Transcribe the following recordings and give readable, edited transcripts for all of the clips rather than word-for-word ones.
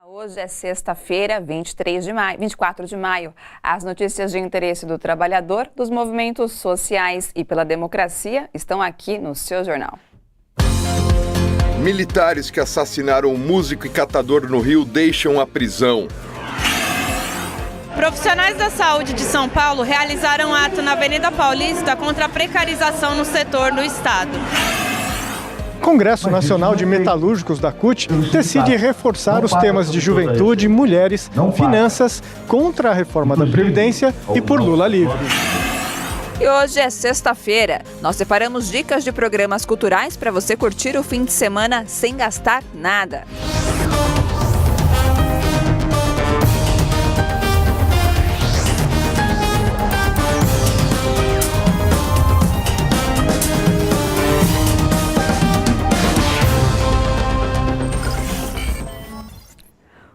Hoje é sexta-feira, 24 de maio. As notícias de interesse do trabalhador, dos movimentos sociais e pela democracia estão aqui no seu jornal. Militares que assassinaram um músico e catador no Rio deixam a prisão. Profissionais da saúde de São Paulo realizaram ato na Avenida Paulista contra a precarização no setor do Estado. Congresso Nacional de Metalúrgicos da CUT decide reforçar os temas de juventude, mulheres, finanças, contra a reforma da Previdência e por Lula livre. E hoje é sexta-feira. Nós separamos dicas de programas culturais para você curtir o fim de semana sem gastar nada.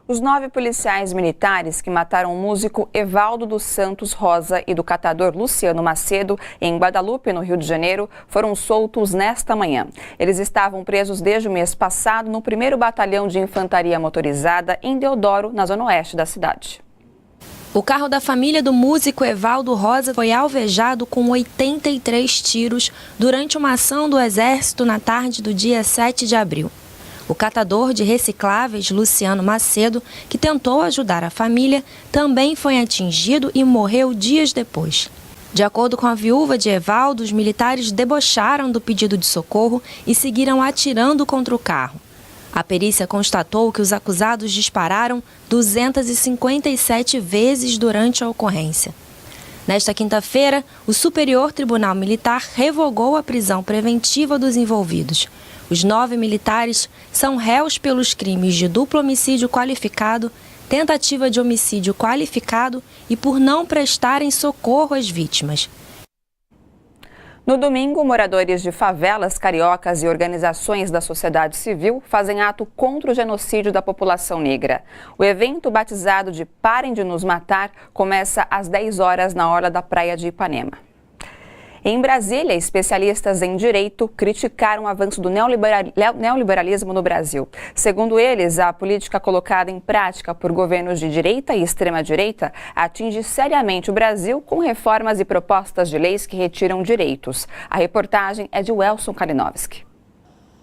Os 9 policiais militares que mataram o músico Evaldo dos Santos Rosa e do catador Luciano Macedo em Guadalupe, no Rio de Janeiro, foram soltos nesta manhã. Eles estavam presos desde o mês passado no 1º Batalhão de Infantaria Motorizada em Deodoro, na zona oeste da cidade. O carro da família do músico Evaldo Rosa foi alvejado com 83 tiros durante uma ação do Exército na tarde do dia 7 de abril. O catador de recicláveis, Luciano Macedo, que tentou ajudar a família, também foi atingido e morreu dias depois. De acordo com a viúva de Evaldo, os militares debocharam do pedido de socorro e seguiram atirando contra o carro. A perícia constatou que os acusados dispararam 257 vezes durante a ocorrência. Nesta quinta-feira, o Superior Tribunal Militar revogou a prisão preventiva dos envolvidos. Os 9 militares são réus pelos crimes de duplo homicídio qualificado, tentativa de homicídio qualificado e por não prestarem socorro às vítimas. No domingo, moradores de favelas cariocas e organizações da sociedade civil fazem ato contra o genocídio da população negra. O evento, batizado de Parem de Nos Matar, começa às 10 horas na orla da praia de Ipanema. Em Brasília, especialistas em direito criticaram o avanço do neoliberalismo no Brasil. Segundo eles, a política colocada em prática por governos de direita e extrema-direita atinge seriamente o Brasil com reformas e propostas de leis que retiram direitos. A reportagem é de Welson Kalinowski.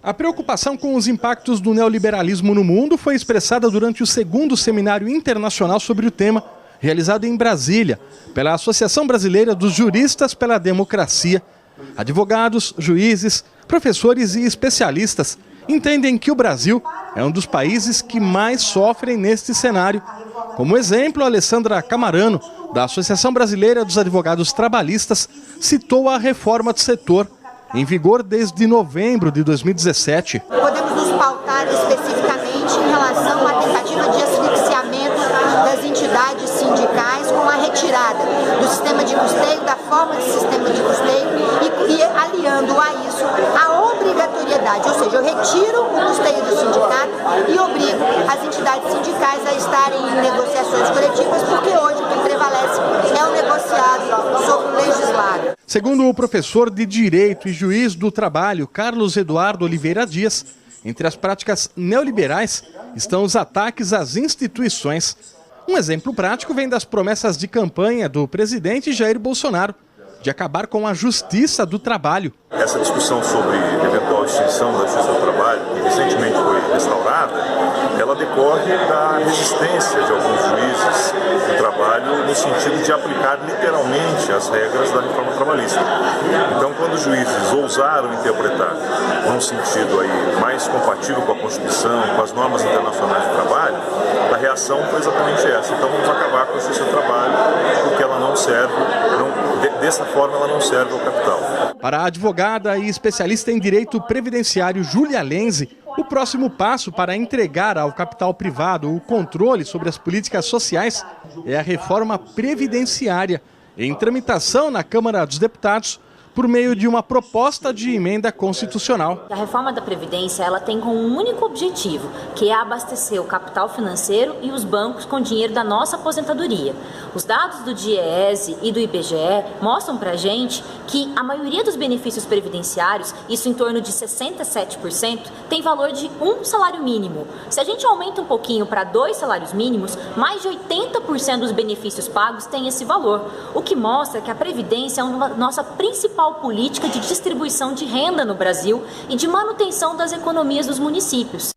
A preocupação com os impactos do neoliberalismo no mundo foi expressada durante o 2º Seminário Internacional sobre o tema, realizado em Brasília, pela Associação Brasileira dos Juristas pela Democracia. Advogados, juízes, professores e especialistas entendem que o Brasil é um dos países que mais sofrem neste cenário. Como exemplo, Alessandra Camarano, da Associação Brasileira dos Advogados Trabalhistas, citou a reforma do setor, em vigor desde novembro de 2017. Podemos nos pautar especificamente em relação à tentativa de asfixiamento das entidades sindicais com a retirada do sistema de custeio, da forma de sistema de custeio e aliando a isso a obrigatoriedade, ou seja, eu retiro o custeio do sindicato e obrigo as entidades sindicais a estarem em negociações coletivas, porque hoje o que prevalece é o negociado sobre o legislado. Segundo o professor de Direito e juiz do Trabalho, Carlos Eduardo Oliveira Dias, entre as práticas neoliberais estão os ataques às instituições. Um exemplo prático vem das promessas de campanha do presidente Jair Bolsonaro de acabar com a Justiça do Trabalho. Essa discussão sobre eventual extinção da Justiça do Trabalho, que recentemente foi restaurada, ela decorre da resistência de alguns juízes do trabalho no sentido de aplicar literalmente as regras da reforma trabalhista. Então, quando os juízes ousaram interpretar num sentido aí mais compatível com a Constituição, com as normas internacionais do trabalho, a reação foi exatamente essa. Então, vamos acabar com a Justiça do Trabalho, porque ela não serve, dessa forma ela não serve ao capital. Para a advogada e especialista em direito previdenciário Júlia Lenzi, o próximo passo para entregar ao capital privado o controle sobre as políticas sociais é a reforma previdenciária. Em tramitação na Câmara dos Deputados, por meio de uma proposta de emenda constitucional. A reforma da Previdência ela tem como um único objetivo, que é abastecer o capital financeiro e os bancos com dinheiro da nossa aposentadoria. Os dados do DIEESE e do IBGE mostram pra gente que a maioria dos benefícios previdenciários, isso em torno de 67%, tem valor de um salário mínimo. Se a gente aumenta um pouquinho para 2 salários mínimos, mais de 80% dos benefícios pagos tem esse valor, o que mostra que a Previdência é a nossa principal política de distribuição de renda no Brasil e de manutenção das economias dos municípios.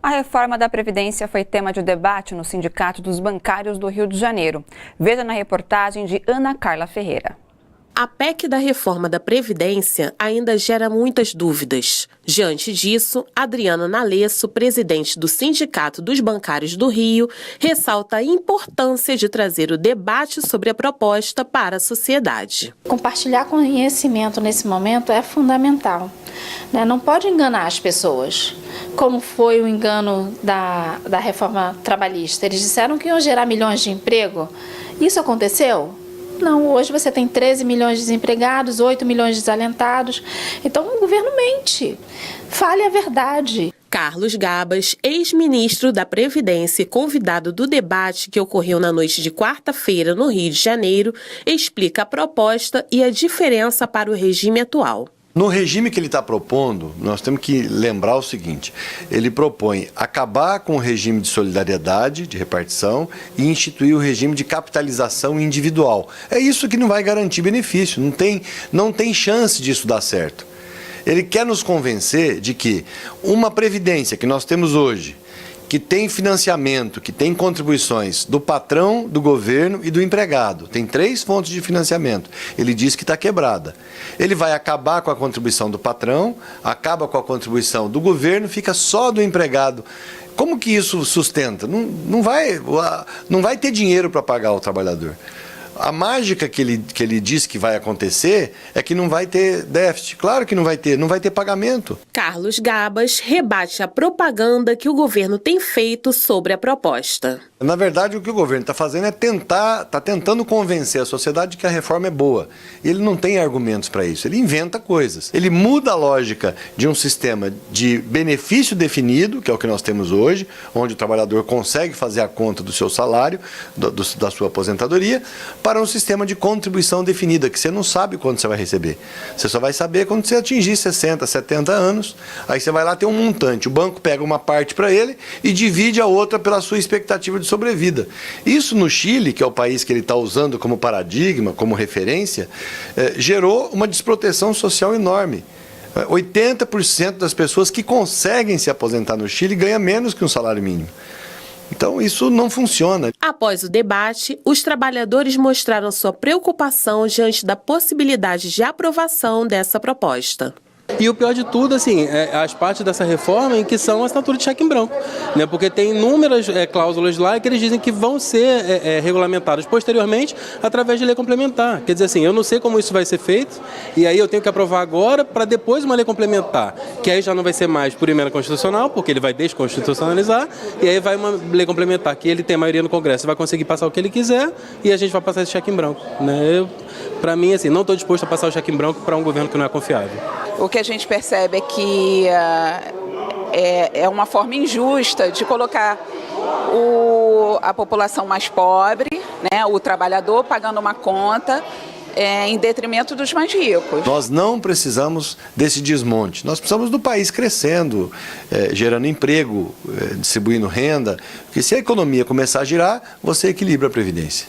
A reforma da Previdência foi tema de debate no Sindicato dos Bancários do Rio de Janeiro. Veja na reportagem de Ana Carla Ferreira. A PEC da reforma da Previdência ainda gera muitas dúvidas. Diante disso, Adriana Nalesso, presidente do Sindicato dos Bancários do Rio, ressalta a importância de trazer o debate sobre a proposta para a sociedade. Compartilhar conhecimento nesse momento é fundamental. Não pode enganar as pessoas, como foi o engano da reforma trabalhista. Eles disseram que iam gerar milhões de emprego. Isso aconteceu? Não, hoje você tem 13 milhões de desempregados, 8 milhões de desalentados. Então o governo mente. Fale a verdade. Carlos Gabas, ex-ministro da Previdência e convidado do debate que ocorreu na noite de quarta-feira no Rio de Janeiro, explica a proposta e a diferença para o regime atual. No regime que ele está propondo, nós temos que lembrar o seguinte: ele propõe acabar com o regime de solidariedade, de repartição, e instituir o regime de capitalização individual. É isso que não vai garantir benefício, não tem chance disso dar certo. Ele quer nos convencer de que uma previdência que nós temos hoje, que tem financiamento, que tem contribuições do patrão, do governo e do empregado. Tem 3 fontes de financiamento. Ele diz que está quebrada. Ele vai acabar com a contribuição do patrão, acaba com a contribuição do governo, fica só do empregado. Como que isso sustenta? Não vai ter dinheiro para pagar o trabalhador. A mágica que ele diz que vai acontecer é que não vai ter déficit. Claro que não vai ter pagamento. Carlos Gabas rebate a propaganda que o governo tem feito sobre a proposta. Na verdade, o que o governo está fazendo é está tentando convencer a sociedade de que a reforma é boa. E ele não tem argumentos para isso, ele inventa coisas. Ele muda a lógica de um sistema de benefício definido, que é o que nós temos hoje, onde o trabalhador consegue fazer a conta do seu salário, da sua aposentadoria, para um sistema de contribuição definida, que você não sabe quando você vai receber. Você só vai saber quando você atingir 60, 70 anos, aí você vai lá ter um montante. O banco pega uma parte para ele e divide a outra pela sua expectativa de sobrevida. Isso no Chile, que é o país que ele está usando como paradigma, como referência, gerou uma desproteção social enorme. 80% das pessoas que conseguem se aposentar no Chile ganham menos que um salário mínimo. Então, isso não funciona. Após o debate, os trabalhadores mostraram sua preocupação diante da possibilidade de aprovação dessa proposta. E o pior de tudo, assim, as partes dessa reforma em que são a assinatura de cheque em branco, né? Porque tem inúmeras cláusulas lá que eles dizem que vão ser regulamentadas posteriormente através de lei complementar. Quer dizer assim, eu não sei como isso vai ser feito e aí eu tenho que aprovar agora para depois uma lei complementar, que aí já não vai ser mais por emenda constitucional, porque ele vai desconstitucionalizar, e aí vai uma lei complementar, que ele tem a maioria no Congresso, vai conseguir passar o que ele quiser e a gente vai passar esse cheque em branco, né? Para mim, assim, não estou disposto a passar o cheque em branco para um governo que não é confiável. O que a gente percebe é que é uma forma injusta de colocar a população mais pobre, né, o trabalhador pagando uma conta em detrimento dos mais ricos. Nós não precisamos desse desmonte, nós precisamos do país crescendo, gerando emprego, distribuindo renda, porque se a economia começar a girar, você equilibra a Previdência.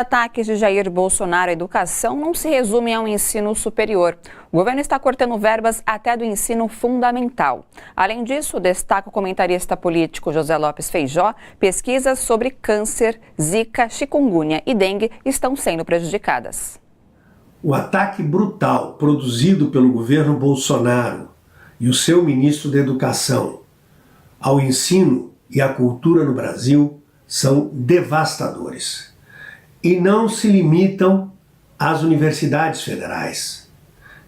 Ataques de Jair Bolsonaro à educação não se resumem ao ensino superior. O governo está cortando verbas até do ensino fundamental. Além disso, destaca o comentarista político José Lopes Feijó, pesquisas sobre câncer, zika, chikungunya e dengue estão sendo prejudicadas. O ataque brutal produzido pelo governo Bolsonaro e o seu ministro da Educação ao ensino e à cultura no Brasil são devastadores. E não se limitam às universidades federais.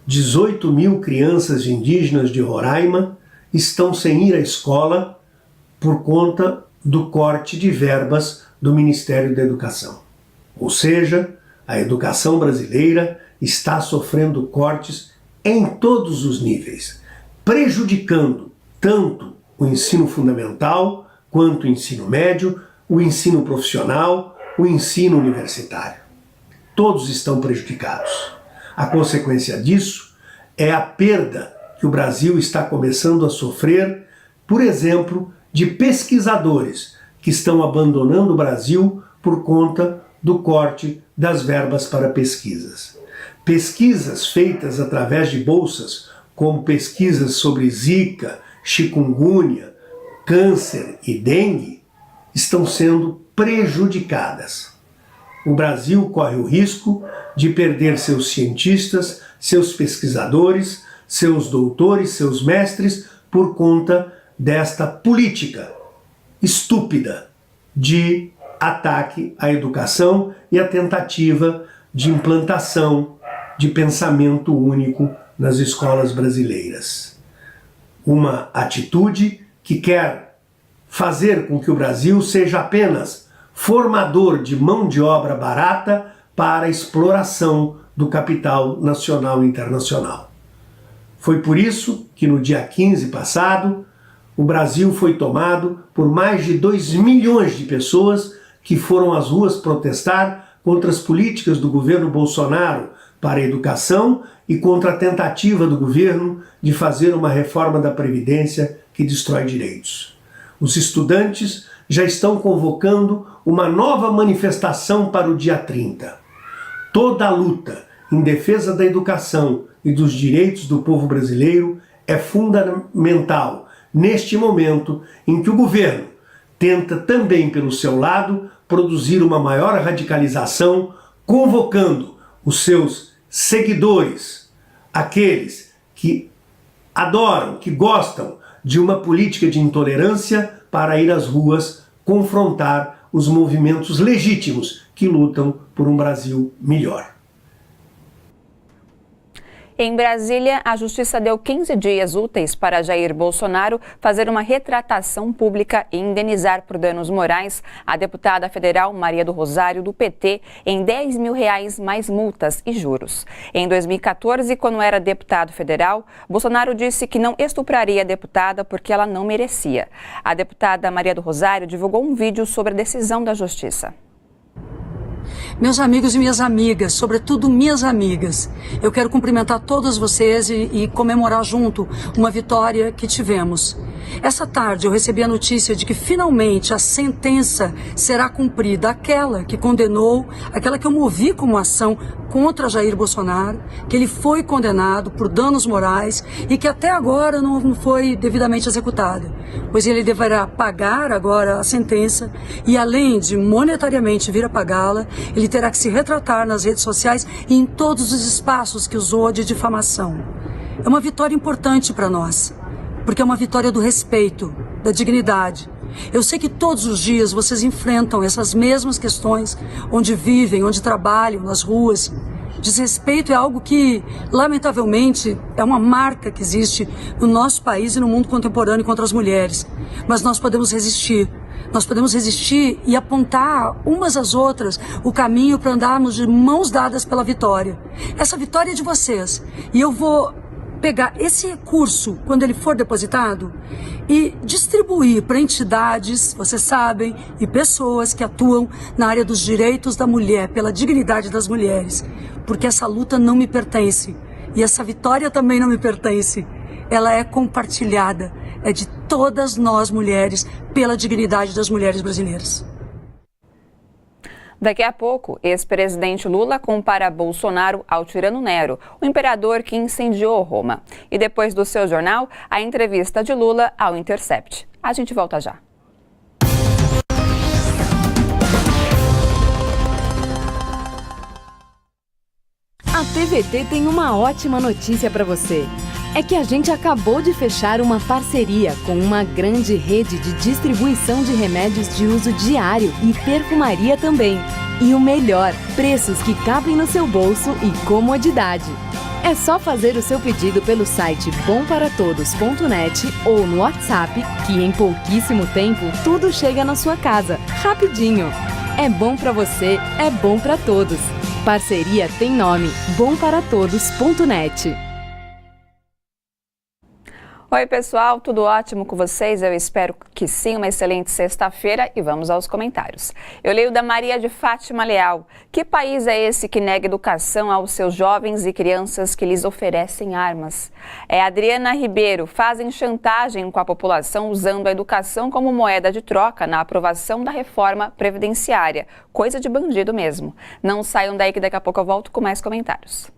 18 mil crianças indígenas de Roraima estão sem ir à escola por conta do corte de verbas do Ministério da Educação. Ou seja, a educação brasileira está sofrendo cortes em todos os níveis, prejudicando tanto o ensino fundamental quanto o ensino médio, o ensino profissional, o ensino universitário. Todos estão prejudicados. A consequência disso é a perda que o Brasil está começando a sofrer, por exemplo, de pesquisadores que estão abandonando o Brasil por conta do corte das verbas para pesquisas. Pesquisas feitas através de bolsas, como pesquisas sobre Zika, chikungunya, câncer e dengue, estão sendo prejudicadas. O Brasil corre o risco de perder seus cientistas, seus pesquisadores, seus doutores, seus mestres, por conta desta política estúpida de ataque à educação e a tentativa de implantação de pensamento único nas escolas brasileiras. Uma atitude que quer fazer com que o Brasil seja apenas formador de mão de obra barata para a exploração do capital nacional e internacional. Foi por isso que no dia 15 passado, o Brasil foi tomado por mais de 2 milhões de pessoas que foram às ruas protestar contra as políticas do governo Bolsonaro para a educação e contra a tentativa do governo de fazer uma reforma da Previdência que destrói direitos. Os estudantes já estão convocando uma nova manifestação para o dia 30. Toda a luta em defesa da educação e dos direitos do povo brasileiro é fundamental neste momento em que o governo tenta também, pelo seu lado, produzir uma maior radicalização, convocando os seus seguidores, aqueles que adoram, que gostam de uma política de intolerância, para ir às ruas confrontar os movimentos legítimos que lutam por um Brasil melhor. Em Brasília, a Justiça deu 15 dias úteis para Jair Bolsonaro fazer uma retratação pública e indenizar por danos morais a deputada federal Maria do Rosário, do PT, em R$10 mil mais multas e juros. Em 2014, quando era deputado federal, Bolsonaro disse que não estupraria a deputada porque ela não merecia. A deputada Maria do Rosário divulgou um vídeo sobre a decisão da Justiça. Meus amigos e minhas amigas, sobretudo minhas amigas, eu quero cumprimentar todas vocês e comemorar junto uma vitória que tivemos. Essa tarde eu recebi a notícia de que finalmente a sentença será cumprida, aquela que condenou, aquela que eu movi como ação contra Jair Bolsonaro, que ele foi condenado por danos morais e que até agora não foi devidamente executada, pois ele deverá pagar agora a sentença e, além de monetariamente vir a pagá-la, ele terá que se retratar nas redes sociais e em todos os espaços que usou de difamação. É uma vitória importante para nós, porque é uma vitória do respeito, da dignidade. Eu sei que todos os dias vocês enfrentam essas mesmas questões, onde vivem, onde trabalham, nas ruas. Desrespeito é algo que, lamentavelmente, é uma marca que existe no nosso país e no mundo contemporâneo contra as mulheres. Mas nós podemos resistir. Nós podemos resistir e apontar umas às outras o caminho para andarmos de mãos dadas pela vitória. Essa vitória é de vocês. E eu vou pegar esse recurso, quando ele for depositado, e distribuir para entidades, vocês sabem, e pessoas que atuam na área dos direitos da mulher, pela dignidade das mulheres. Porque essa luta não me pertence. E essa vitória também não me pertence. Ela é compartilhada. É de todas nós mulheres, pela dignidade das mulheres brasileiras. Daqui a pouco, ex-presidente Lula compara Bolsonaro ao tirano Nero, o imperador que incendiou Roma. E depois do seu jornal, a entrevista de Lula ao Intercept. A gente volta já. A TVT tem uma ótima notícia para você. É que a gente acabou de fechar uma parceria com uma grande rede de distribuição de remédios de uso diário e perfumaria também. E o melhor, preços que cabem no seu bolso e comodidade. É só fazer o seu pedido pelo site bomparatodos.net ou no WhatsApp, que em pouquíssimo tempo tudo chega na sua casa, rapidinho. É bom para você, é bom para todos. Parceria tem nome, bomparatodos.net. Oi pessoal, tudo ótimo com vocês? Eu espero que sim, uma excelente sexta-feira e vamos aos comentários. Eu leio da Maria de Fátima Leal. Que país é esse que nega educação aos seus jovens e crianças que lhes oferecem armas? É Adriana Ribeiro. Fazem chantagem com a população usando a educação como moeda de troca na aprovação da reforma previdenciária. Coisa de bandido mesmo. Não saiam daí que daqui a pouco eu volto com mais comentários.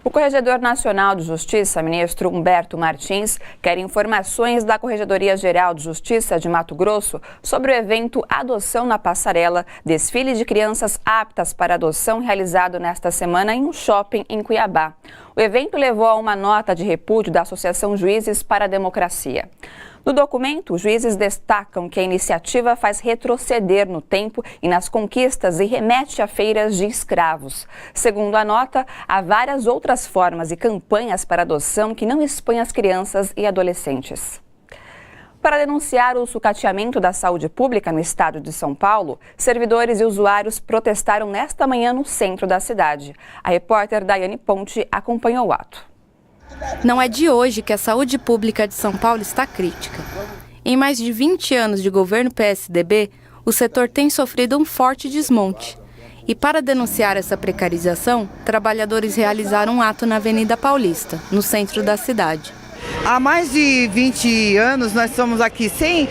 O Corregedor Nacional de Justiça, ministro Humberto Martins, quer informações da Corregedoria Geral de Justiça de Mato Grosso sobre o evento Adoção na Passarela, desfile de crianças aptas para adoção realizado nesta semana em um shopping em Cuiabá. O evento levou a uma nota de repúdio da Associação Juízes para a Democracia. No documento, os juízes destacam que a iniciativa faz retroceder no tempo e nas conquistas e remete a feiras de escravos. Segundo a nota, há várias outras formas e campanhas para adoção que não expõem as crianças e adolescentes. Para denunciar o sucateamento da saúde pública no estado de São Paulo, servidores e usuários protestaram nesta manhã no centro da cidade. A repórter Daiane Ponte acompanhou o ato. Não é de hoje que a saúde pública de São Paulo está crítica. Em mais de 20 anos de governo PSDB, o setor tem sofrido um forte desmonte. E para denunciar essa precarização, trabalhadores realizaram um ato na Avenida Paulista, no centro da cidade. Há mais de 20 anos nós estamos aqui sem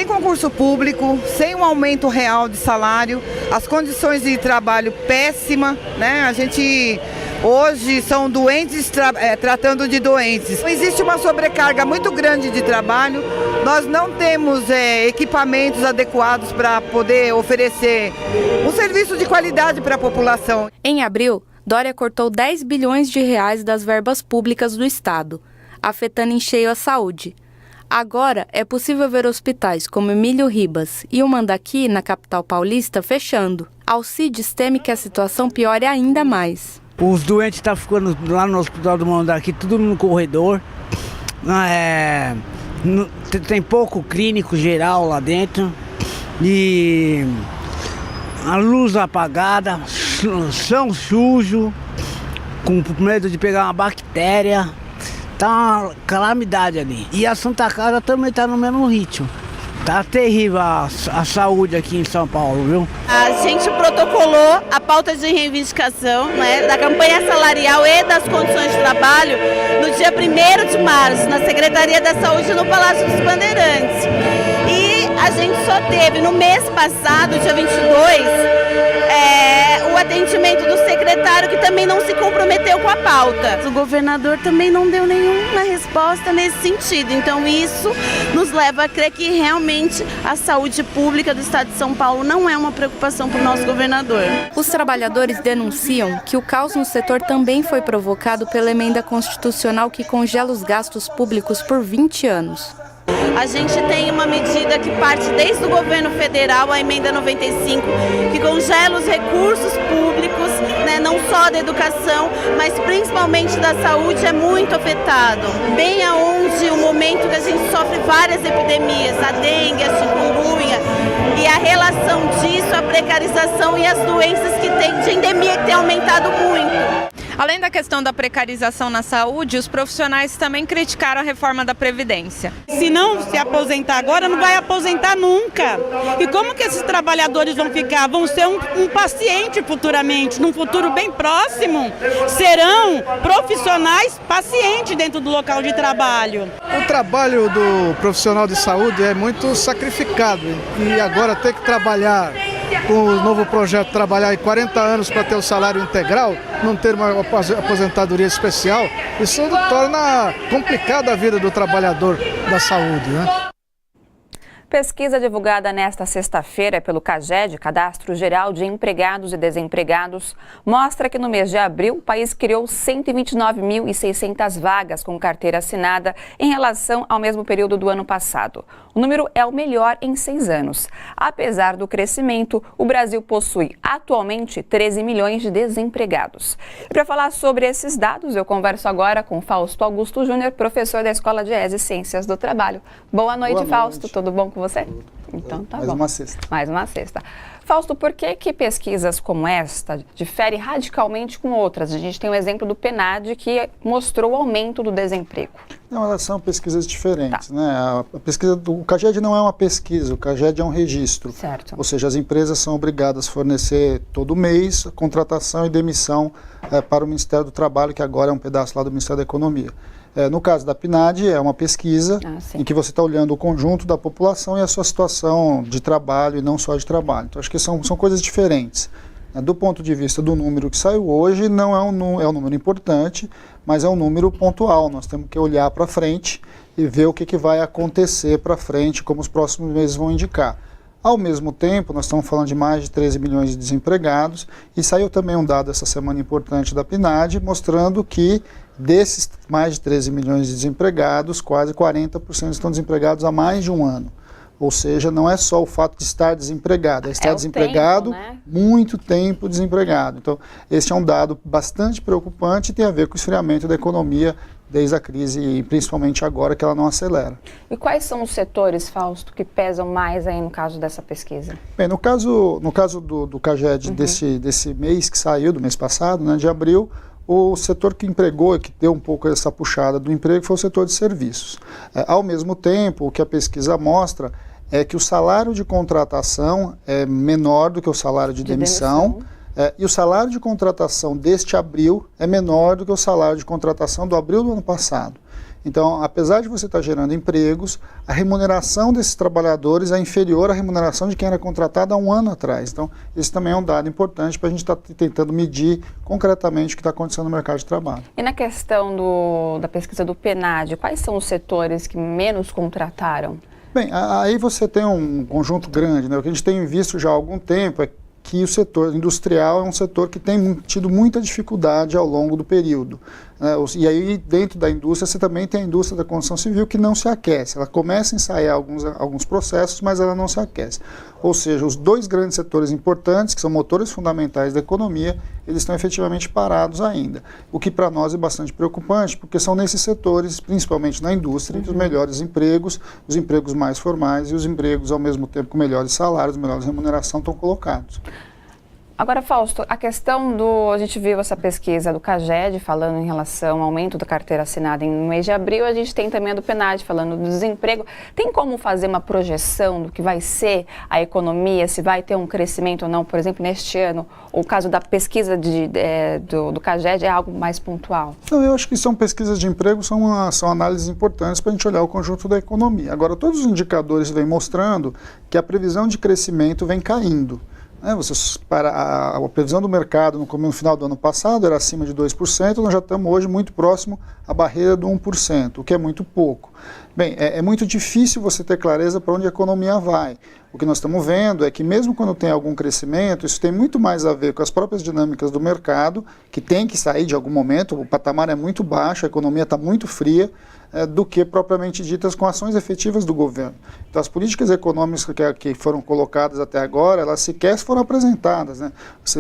concurso público, sem um aumento real de salário, as condições de trabalho péssimas, né? A gente hoje são doentes tratando de doentes. Existe uma sobrecarga muito grande de trabalho, nós não temos equipamentos adequados para poder oferecer um serviço de qualidade para a população. Em abril, Dória cortou 10 bilhões de reais das verbas públicas do estado, afetando em cheio a saúde. Agora é possível ver hospitais como Emílio Ribas e o Mandaqui, na capital paulista, fechando. Alcides teme que a situação piore ainda mais. Os doentes estão ficando lá no hospital do Mandaqui, tudo no corredor. Tem pouco clínico geral lá dentro. E a luz apagada, chão sujo, com medo de pegar uma bactéria. Tá uma calamidade ali. E a Santa Casa também tá no mesmo ritmo. Tá terrível a saúde aqui em São Paulo, viu? A gente protocolou a pauta de reivindicação, né, da campanha salarial e das condições de trabalho no dia 1º de março, na Secretaria da Saúde no Palácio dos Bandeirantes. E a gente só teve no mês passado, dia 22, o atendimento do secretário, que também não se comprometeu com a pauta. O governador também não deu nenhuma resposta nesse sentido. Então isso nos leva a crer que realmente a saúde pública do estado de São Paulo não é uma preocupação para o nosso governador. Os trabalhadores denunciam que o caos no setor também foi provocado pela emenda constitucional que congela os gastos públicos por 20 anos. A gente tem uma medida que parte desde o governo federal, a emenda 95, que congela os recursos públicos, né, não só da educação, mas principalmente da saúde, é muito afetado. Bem aonde o momento que a gente sofre várias epidemias, a dengue, a chikungunya, e a relação disso, a precarização e as doenças que tem de endemia que tem aumentado muito. Além da questão da precarização na saúde, os profissionais também criticaram a reforma da Previdência. Se não se aposentar agora, não vai aposentar nunca. E como que esses trabalhadores vão ficar? Vão ser um paciente futuramente, num futuro bem próximo, serão profissionais pacientes dentro do local de trabalho. O trabalho do profissional de saúde é muito sacrificado e agora ter que trabalhar com o novo projeto, trabalhar em 40 anos para ter o salário integral, não ter uma aposentadoria especial, isso torna complicada a vida do trabalhador da saúde, né? Pesquisa divulgada nesta sexta-feira pelo CAGED, Cadastro Geral de Empregados e Desempregados, mostra que no mês de abril o país criou 129.600 vagas com carteira assinada em relação ao mesmo período do ano passado. O número é o melhor em 6 anos. Apesar do crescimento, o Brasil possui atualmente 13 milhões de desempregados. E para falar sobre esses dados, eu converso agora com Fausto Augusto Júnior, professor da Escola de ESE e Ciências do Trabalho. Boa noite, Fausto. Tudo bom com você? Então tá bom. Mais uma sexta. Mais uma sexta. Fausto, por que pesquisas como esta diferem radicalmente com outras? A gente tem o exemplo do PNAD, que mostrou o aumento do desemprego. Não, elas são pesquisas diferentes, né? A pesquisa do CAGED não é uma pesquisa, o CAGED é um registro. Certo. Ou seja, as empresas são obrigadas a fornecer todo mês contratação e demissão para o Ministério do Trabalho, que agora é um pedaço lá do Ministério da Economia. No caso da PNAD, é uma pesquisa em que você está olhando o conjunto da população e a sua situação de trabalho e não só de trabalho. Então, acho que são coisas diferentes. Do ponto de vista do número que saiu hoje, não é um número importante, mas é um número pontual. Nós temos que olhar para frente e ver o que vai acontecer para frente, como os próximos meses vão indicar. Ao mesmo tempo, nós estamos falando de mais de 13 milhões de desempregados e saiu também um dado essa semana importante da PNAD, mostrando que desses mais de 13 milhões de desempregados, quase 40% estão desempregados há mais de um ano. Ou seja, não é só o fato de estar desempregado, é estar desempregado, tempo, né? Muito tempo desempregado. Então, esse é um dado bastante preocupante e tem a ver com o esfriamento da economia desde a crise e principalmente agora que ela não acelera. E quais são os setores, Fausto, que pesam mais aí no caso dessa pesquisa? Bem, no caso do CAGED desse mês que saiu, do mês passado, né, de abril, o setor que empregou e que deu um pouco essa puxada do emprego foi o setor de serviços. Ao mesmo tempo, o que a pesquisa mostra é que o salário de contratação é menor do que o salário de demissão. E o salário de contratação deste abril é menor do que o salário de contratação do abril do ano passado. Então, apesar de você estar gerando empregos, a remuneração desses trabalhadores é inferior à remuneração de quem era contratado há um ano atrás. Então, esse também é um dado importante para a gente estar tentando medir concretamente o que está acontecendo no mercado de trabalho. E na questão da pesquisa do PNAD, quais são os setores que menos contrataram? Bem, aí você tem um conjunto grande, né? O que a gente tem visto já há algum tempo é que o setor industrial é um setor que tem tido muita dificuldade ao longo do período. E aí, dentro da indústria, você também tem a indústria da construção civil que não se aquece. Ela começa a ensaiar alguns processos, mas ela não se aquece. Ou seja, os dois grandes setores importantes, que são motores fundamentais da economia, eles estão efetivamente parados ainda. O que para nós é bastante preocupante, porque são nesses setores, principalmente na indústria, os melhores empregos, os empregos mais formais e os empregos, ao mesmo tempo, com melhores salários, melhores remuneração, estão colocados. Agora, Fausto, a questão a gente viu essa pesquisa do CAGED falando em relação ao aumento da carteira assinada no mês de abril, a gente tem também a do PNAD falando do desemprego. Tem como fazer uma projeção do que vai ser a economia, se vai ter um crescimento ou não, por exemplo, neste ano? O caso da pesquisa do CAGED é algo mais pontual? Não, eu acho que são pesquisas de emprego, são análises importantes para a gente olhar o conjunto da economia. Agora, todos os indicadores vêm mostrando que a previsão de crescimento vem caindo. A previsão do mercado no final do ano passado era acima de 2%, nós já estamos hoje muito próximo à barreira do 1%, o que é muito pouco. Bem, é muito difícil você ter clareza para onde a economia vai. O que nós estamos vendo é que mesmo quando tem algum crescimento, isso tem muito mais a ver com as próprias dinâmicas do mercado, que tem que sair de algum momento, o patamar é muito baixo, a economia está muito fria, do que propriamente ditas com ações efetivas do governo. Então, as políticas econômicas que foram colocadas até agora, elas sequer foram apresentadas, né?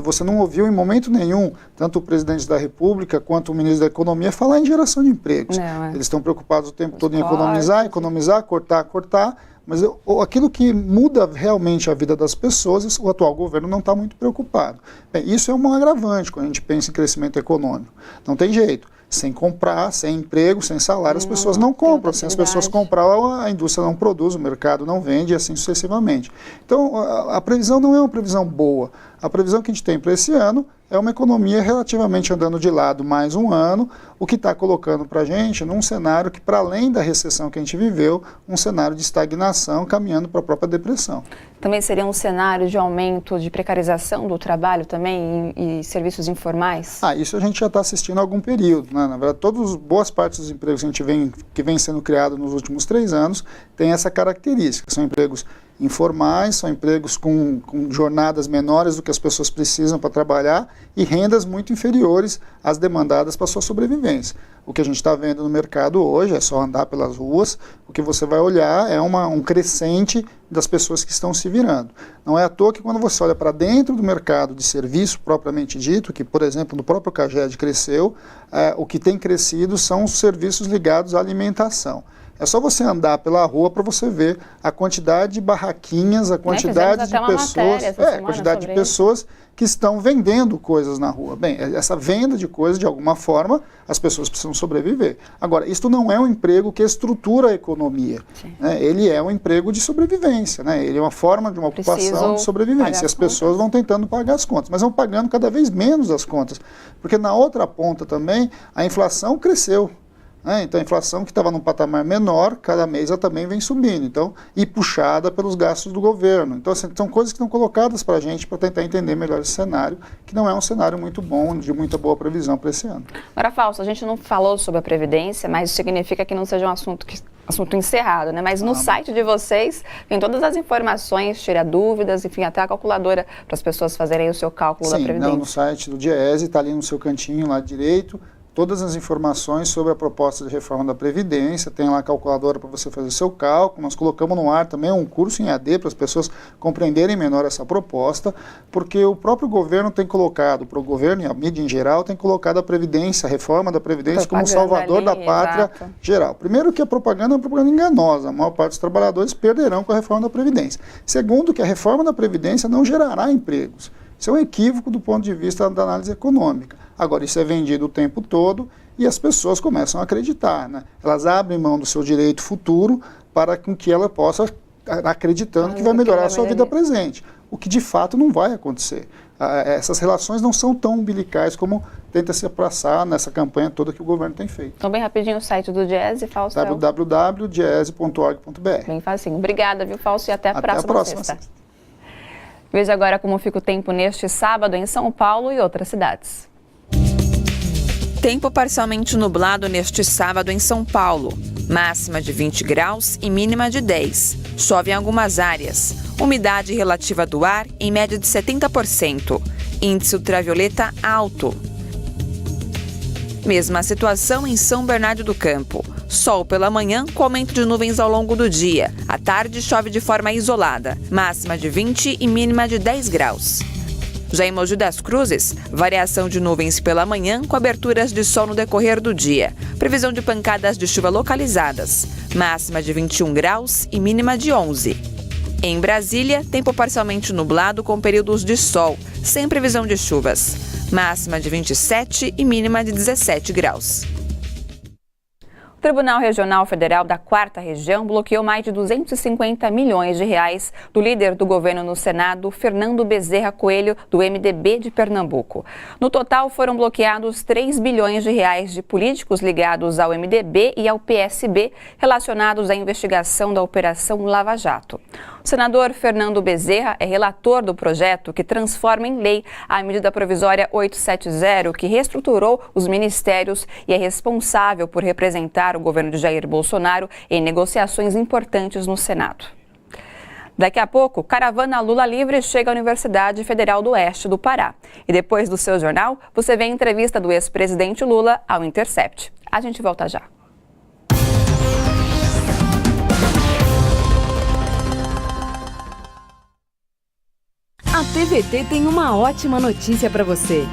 Você não ouviu em momento nenhum, tanto o presidente da República quanto o ministro da Economia falar em geração de empregos. Eles estão preocupados o tempo todo em economizar, cortar, Mas aquilo que muda realmente a vida das pessoas, o atual governo não está muito preocupado. Bem, isso é um agravante quando a gente pensa em crescimento econômico. Não tem jeito. Sem comprar, sem emprego, sem salário, as pessoas não compram. Se as pessoas comprar, a indústria não produz, o mercado não vende e assim sucessivamente. Então, a previsão não é uma previsão boa. A previsão que a gente tem para esse ano é uma economia relativamente andando de lado mais um ano, o que está colocando para a gente num cenário que, para além da recessão que a gente viveu, um cenário de estagnação, caminhando para a própria depressão. Também seria um cenário de aumento de precarização do trabalho também e serviços informais? Isso a gente já está assistindo há algum período, né? Na verdade, boas partes dos empregos que a gente que vem sendo criado nos últimos 3 anos têm essa característica. São empregos informais, são empregos com jornadas menores do que as pessoas precisam para trabalhar e rendas muito inferiores às demandadas para sua sobrevivência. O que a gente está vendo no mercado hoje é só andar pelas ruas, o que você vai olhar é um crescente das pessoas que estão se virando. Não é à toa que quando você olha para dentro do mercado de serviço propriamente dito, que por exemplo no próprio CAGED cresceu, o que tem crescido são os serviços ligados à alimentação. É só você andar pela rua para você ver a quantidade de barraquinhas, a quantidade de pessoas, que estão vendendo coisas na rua. Bem, essa venda de coisas, de alguma forma, as pessoas precisam sobreviver. Agora, isto não é um emprego que estrutura a economia. Né? Ele é um emprego de sobrevivência. Né? Ele é uma forma de uma ocupação de sobrevivência. E as pessoas vão tentando pagar as contas, mas vão pagando cada vez menos as contas. Porque na outra ponta também, a inflação cresceu. Então a inflação que estava num patamar menor, cada mês ela também vem subindo, e puxada pelos gastos do governo. Então assim, são coisas que estão colocadas para a gente para tentar entender melhor esse cenário, que não é um cenário muito bom, de muita boa previsão para esse ano. Agora, Fausto, a gente não falou sobre a Previdência, mas isso significa que não seja um assunto encerrado, né? Mas no site de vocês tem todas as informações, tira dúvidas, enfim, até a calculadora para as pessoas fazerem o seu cálculo da Previdência. Sim, no site do DIEESE, está ali no seu cantinho lá direito, todas as informações sobre a proposta de reforma da Previdência, tem lá a calculadora para você fazer o seu cálculo, nós colocamos no ar também um curso em AD para as pessoas compreenderem melhor essa proposta, porque o próprio governo tem colocado, para o governo e a mídia em geral, tem colocado a Previdência, a reforma da Previdência como salvador da pátria geral. Primeiro que a propaganda é uma propaganda enganosa, a maior parte dos trabalhadores perderão com a reforma da Previdência. Segundo que a reforma da Previdência não gerará empregos. Isso é um equívoco do ponto de vista da análise econômica. Agora, isso é vendido o tempo todo e as pessoas começam a acreditar. Né? Elas abrem mão do seu direito futuro para que ela possa, acreditando que vai melhorar a sua vida presente. O que de fato não vai acontecer. Essas relações não são tão umbilicais como tenta se passar nessa campanha toda que o governo tem feito. Então, bem rapidinho, o site do DIEESE, Fausto. www.diese.org.br. Bem facinho. Obrigada, viu, Fausto? E até a próxima sexta. Veja agora como fica o tempo neste sábado em São Paulo e outras cidades. Tempo parcialmente nublado neste sábado em São Paulo. Máxima de 20 graus e mínima de 10. Chove em algumas áreas. Umidade relativa do ar em média de 70%. Índice ultravioleta alto. Mesma situação em São Bernardo do Campo. Sol pela manhã com aumento de nuvens ao longo do dia. À tarde chove de forma isolada. Máxima de 20 e mínima de 10 graus. Já em Mogi das Cruzes, variação de nuvens pela manhã com aberturas de sol no decorrer do dia. Previsão de pancadas de chuva localizadas. Máxima de 21 graus e mínima de 11. Em Brasília, tempo parcialmente nublado com períodos de sol, sem previsão de chuvas. Máxima de 27 e mínima de 17 graus. O Tribunal Regional Federal da 4ª Região bloqueou mais de 250 milhões de reais do líder do governo no Senado, Fernando Bezerra Coelho, do MDB de Pernambuco. No total, foram bloqueados 3 bilhões de reais de políticos ligados ao MDB e ao PSB, relacionados à investigação da Operação Lava Jato. O senador Fernando Bezerra é relator do projeto que transforma em lei a medida provisória 870, que reestruturou os ministérios e é responsável por representar o governo de Jair Bolsonaro em negociações importantes no Senado. Daqui a pouco, caravana Lula Livre chega à Universidade Federal do Oeste do Pará. E depois do seu jornal, você vê a entrevista do ex-presidente Lula ao Intercept. A gente volta já. A TVT tem uma ótima notícia para você.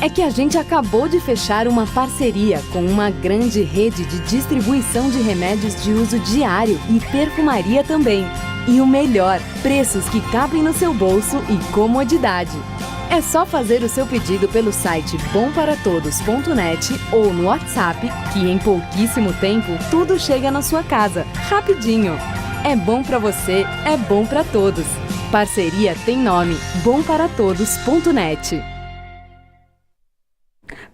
é que a gente acabou de fechar uma parceria com uma grande rede de distribuição de remédios de uso diário e perfumaria também. E o melhor, preços que cabem no seu bolso e comodidade. É só fazer o seu pedido pelo site bomparatodos.net ou no WhatsApp, que em pouquíssimo tempo tudo chega na sua casa, rapidinho. É bom pra você, é bom pra todos. Parceria tem nome, bomparatodos.net.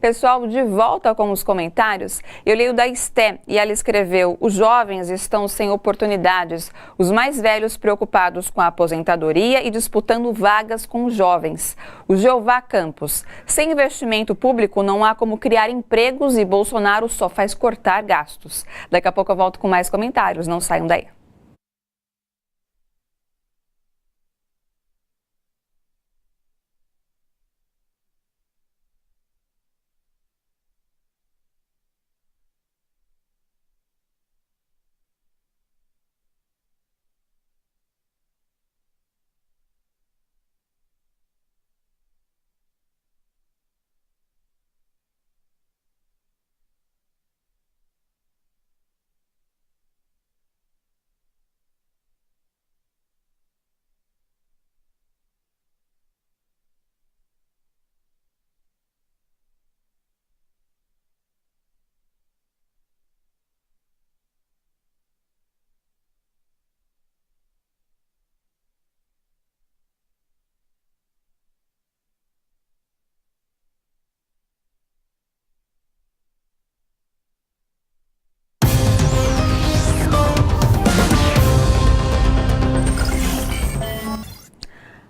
Pessoal, de volta com os comentários, eu leio da Esté e ela escreveu: os jovens estão sem oportunidades, os mais velhos preocupados com a aposentadoria e disputando vagas com os jovens. O Jeová Campos: sem investimento público não há como criar empregos e Bolsonaro só faz cortar gastos. Daqui a pouco eu volto com mais comentários, não saiam daí.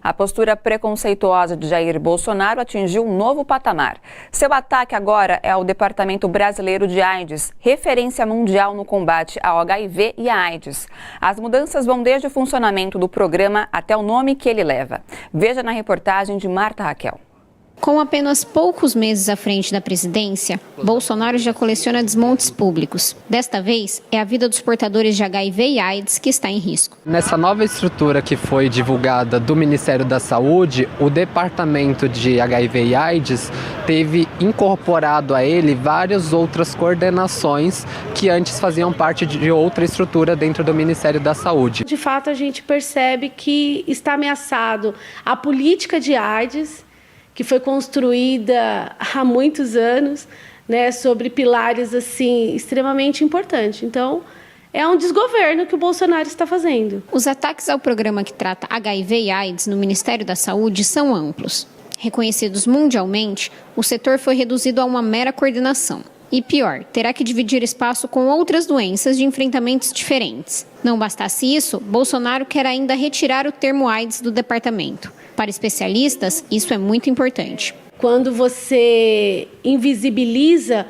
A postura preconceituosa de Jair Bolsonaro atingiu um novo patamar. Seu ataque agora é ao Departamento Brasileiro de AIDS, referência mundial no combate ao HIV e à AIDS. As mudanças vão desde o funcionamento do programa até o nome que ele leva. Veja na reportagem de Marta Raquel. Com apenas poucos meses à frente da presidência, Bolsonaro já coleciona desmontes públicos. Desta vez, é a vida dos portadores de HIV e AIDS que está em risco. Nessa nova estrutura que foi divulgada do Ministério da Saúde, o Departamento de HIV e AIDS teve incorporado a ele várias outras coordenações que antes faziam parte de outra estrutura dentro do Ministério da Saúde. De fato, a gente percebe que está ameaçado a política de AIDS, que foi construída há muitos anos, né, sobre pilares assim extremamente importantes. Então, é um desgoverno que o Bolsonaro está fazendo. Os ataques ao programa que trata HIV e AIDS no Ministério da Saúde são amplos. Reconhecidos mundialmente, o setor foi reduzido a uma mera coordenação. E pior, terá que dividir espaço com outras doenças de enfrentamentos diferentes. Não bastasse isso, Bolsonaro quer ainda retirar o termo AIDS do departamento. Para especialistas, isso é muito importante. Quando você invisibiliza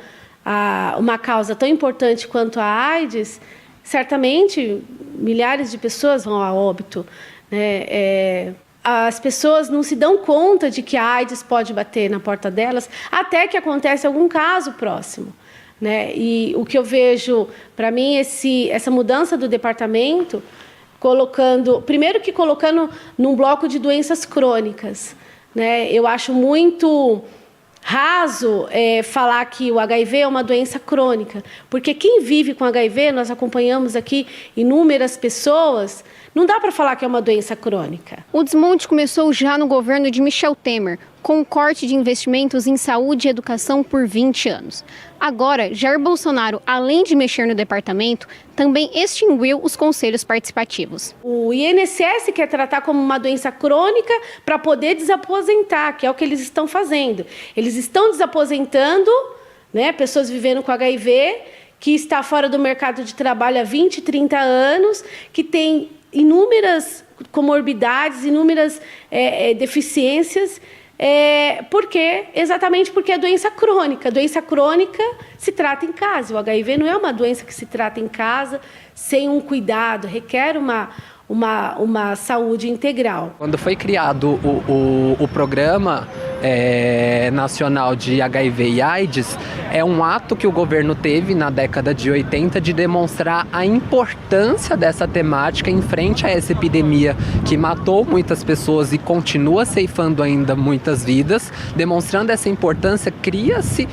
uma causa tão importante quanto a AIDS, certamente milhares de pessoas vão a óbito, né? As pessoas não se dão conta de que a AIDS pode bater na porta delas até que acontece algum caso próximo, né? E o que eu vejo, para mim, essa mudança do departamento, colocando num bloco de doenças crônicas, né? Eu acho muito raso falar que o HIV é uma doença crônica, porque quem vive com HIV, nós acompanhamos aqui inúmeras pessoas, não dá para falar que é uma doença crônica. O desmonte começou já no governo de Michel Temer, com um corte de investimentos em saúde e educação por 20 anos. Agora, Jair Bolsonaro, além de mexer no departamento, também extinguiu os conselhos participativos. O INSS quer tratar como uma doença crônica para poder desaposentar, que é o que eles estão fazendo. Eles estão desaposentando, né, pessoas vivendo com HIV, que está fora do mercado de trabalho há 20, 30 anos, que tem inúmeras comorbidades, inúmeras deficiências, exatamente porque é doença crônica. Doença crônica se trata em casa. O HIV não é uma doença que se trata em casa sem um cuidado, requer uma saúde integral. Quando foi criado o programa, Nacional de HIV e AIDS é um ato que o governo teve na década de 80 de demonstrar a importância dessa temática em frente a essa epidemia que matou muitas pessoas e continua ceifando ainda muitas vidas. Demonstrando essa importância, cria-se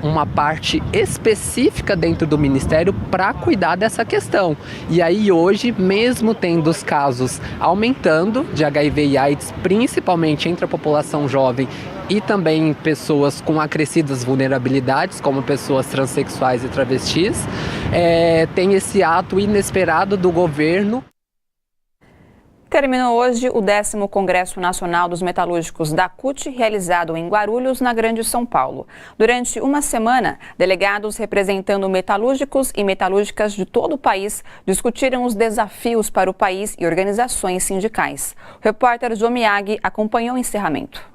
uma parte específica dentro do Ministério para cuidar dessa questão. E aí hoje, mesmo tendo os casos aumentando de HIV e AIDS, principalmente entre a população jovem e também pessoas com acrescidas vulnerabilidades, como pessoas transexuais e travestis, tem esse ato inesperado do governo. Terminou hoje o 10º Congresso Nacional dos Metalúrgicos da CUT, realizado em Guarulhos, na Grande São Paulo. Durante uma semana, delegados representando metalúrgicos e metalúrgicas de todo o país discutiram os desafios para o país e organizações sindicais. O repórter João Miyagi acompanhou o encerramento.